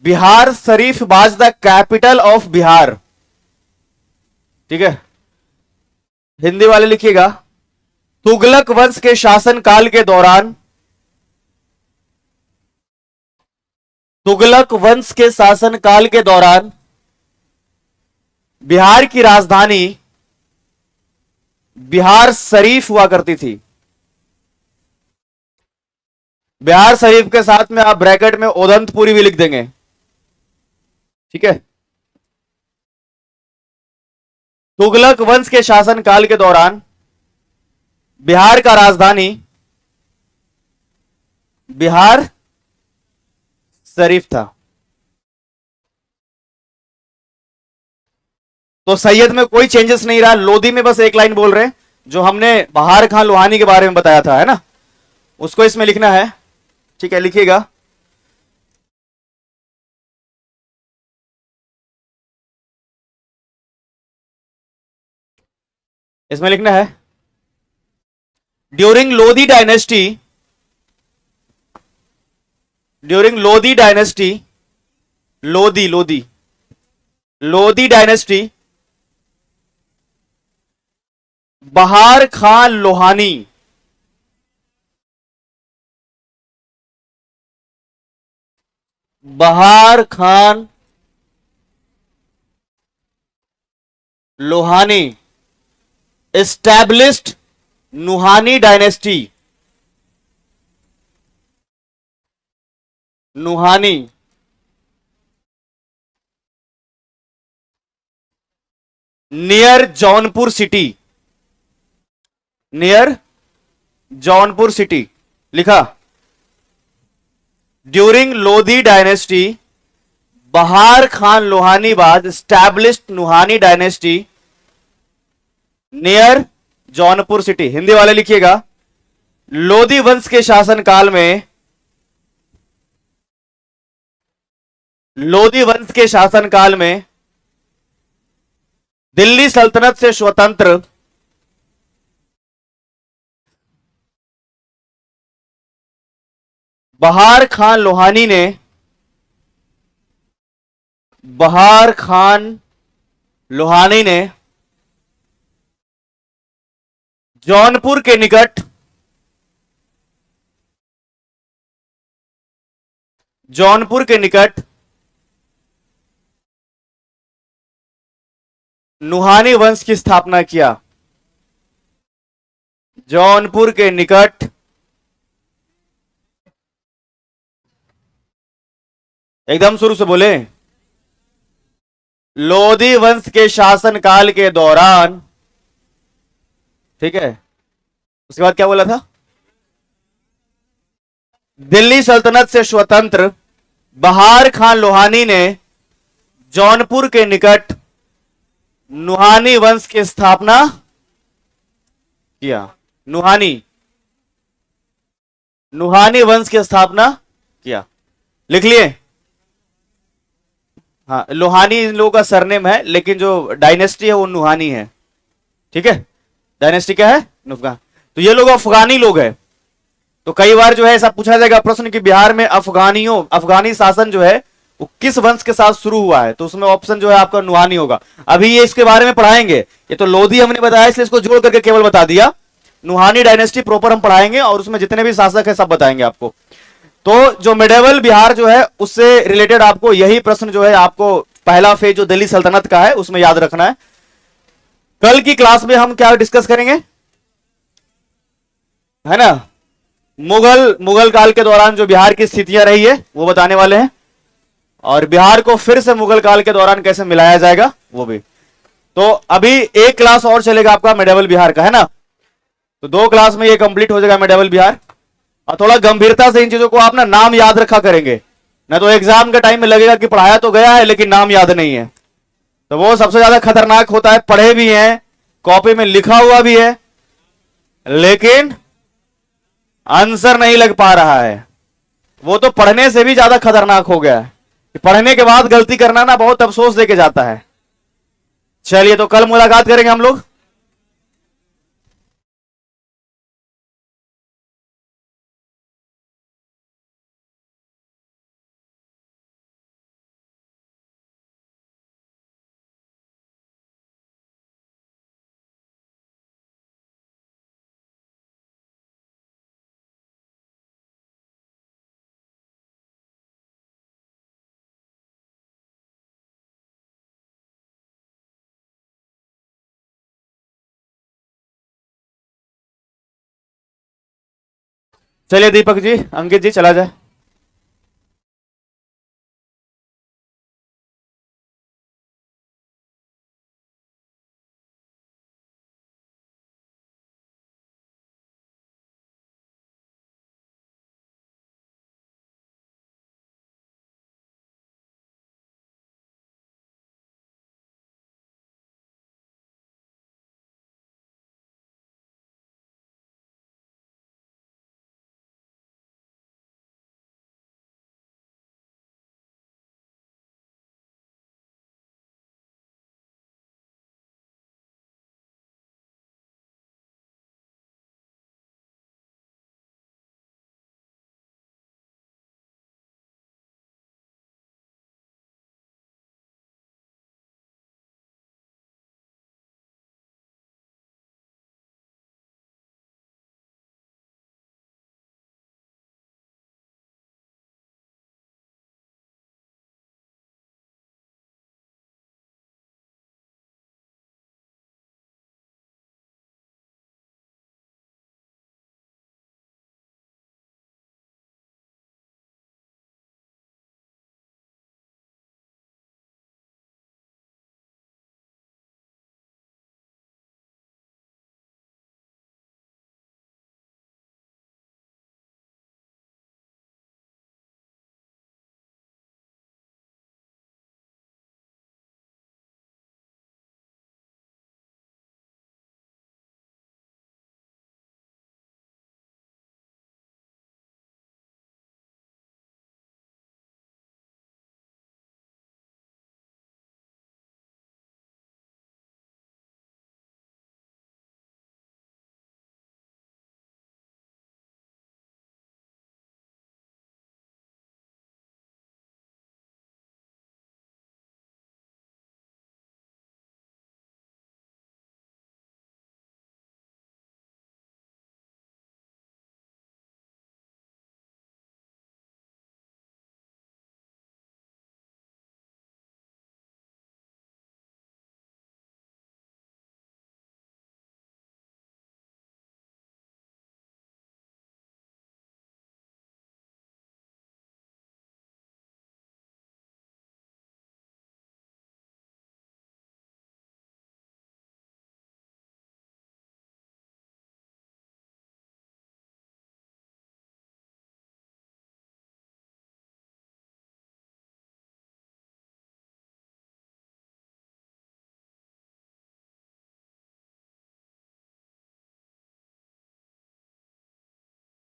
A: Bihar Sharif was the capital of Bihar. ठीक है, हिंदी वाले लिखिएगा, तुगलक वंश के शासनकाल के दौरान, तुगलक वंश के शासनकाल के दौरान बिहार की राजधानी बिहार शरीफ हुआ करती थी। बिहार शरीफ के साथ में आप ब्रैकेट में ओदंतपुरी भी लिख देंगे। ठीक है, तुगलक वंश के शासनकाल के दौरान बिहार का राजधानी बिहार शरीफ था। तो सैयद में कोई चेंजेस नहीं रहा, लोधी में बस एक लाइन बोल रहे हैं, जो हमने बहार खान लोहानी के बारे में बताया था, है ना, उसको इसमें लिखना है। ठीक है, लिखिएगा, इसमें लिखना है, during Lodhi dynasty, during Lodhi dynasty, Lodhi Lodhi Lodhi dynasty, बहार खान लोहानी, बहार Khan Lohani established Nuhani dynasty, Nuhani near Jaunpur city, near Jaunpur city लिखा। ड्यूरिंग लोधी डायनेस्टी बहार खान लोहानी बाद established Nuhani dynasty near Jaunpur city. Hindi वाले लिखिएगा, लोधी वंश के शासनकाल में, लोधी वंश के शासनकाल में दिल्ली सल्तनत से स्वतंत्र बहार खान लोहानी ने, बहार खान लोहानी ने जौनपुर के निकट, जौनपुर के निकट नुहानी वंश की स्थापना किया। जौनपुर के निकट, एकदम शुरू से बोले, लोधी वंश के शासनकाल के दौरान। ठीक है, उसके बाद क्या बोला था? दिल्ली सल्तनत से स्वतंत्र बहार खान लोहानी ने जौनपुर के निकट नुहानी वंश की स्थापना किया। नुहानी, नुहानी वंश की स्थापना किया, लिख लिए। हाँ, लोहानी इन लोगों का सरनेम है, लेकिन जो डायनेस्टी है वो नुहानी है। ठीक है, डायनेस्टी क्या है? नुफगा। तो ये लोग अफगानी लोग हैं। तो कई बार जो है ऐसा पूछा जाएगा प्रश्न कि बिहार में अफगानियों, अफगानी शासन जो है वो किस वंश के साथ शुरू हुआ है, तो उसमें ऑप्शन जो है आपका नुहानी होगा। अभी ये इसके बारे में पढ़ाएंगे, ये तो लोधी हमने बताया इसलिए इसको जोड़ करके केवल बता दिया। नुहानी डायनेस्टी प्रॉपर हम पढ़ाएंगे और उसमें जितने भी शासक है सब बताएंगे आपको। तो जो मिडेवल बिहार जो है उससे रिलेटेड आपको यही प्रश्न जो है आपको पहला फेज जो दिल्ली सल्तनत का है उसमें याद रखना है। कल की क्लास में हम क्या डिस्कस करेंगे? है ना। मुगल मुगल काल के दौरान जो बिहार की स्थितियां रही है वो बताने वाले हैं, और बिहार को फिर से मुगल काल के दौरान कैसे मिलाया जाएगा वो भी। तो अभी एक क्लास और चलेगा आपका मेडिवल बिहार का, है ना। तो 2 क्लास में ये कंप्लीट हो जाएगा मेडिवल बिहार। और थोड़ा गंभीरता से इन चीजों को आप ना नाम याद रखा करेंगे, ना तो एग्जाम के टाइम में लगेगा कि पढ़ाया तो गया है लेकिन नाम याद नहीं है। तो वो सबसे ज्यादा खतरनाक होता है। पढ़े भी हैं, कॉपी में लिखा हुआ भी है, लेकिन आंसर नहीं लग पा रहा है। वो तो पढ़ने से भी ज्यादा खतरनाक हो गया है कि पढ़ने के बाद गलती करना ना बहुत अफसोस देके जाता है। चलिए, तो कल मुलाकात करेंगे हम लोग। चलिए दीपक जी, अंकित जी, चला जाए।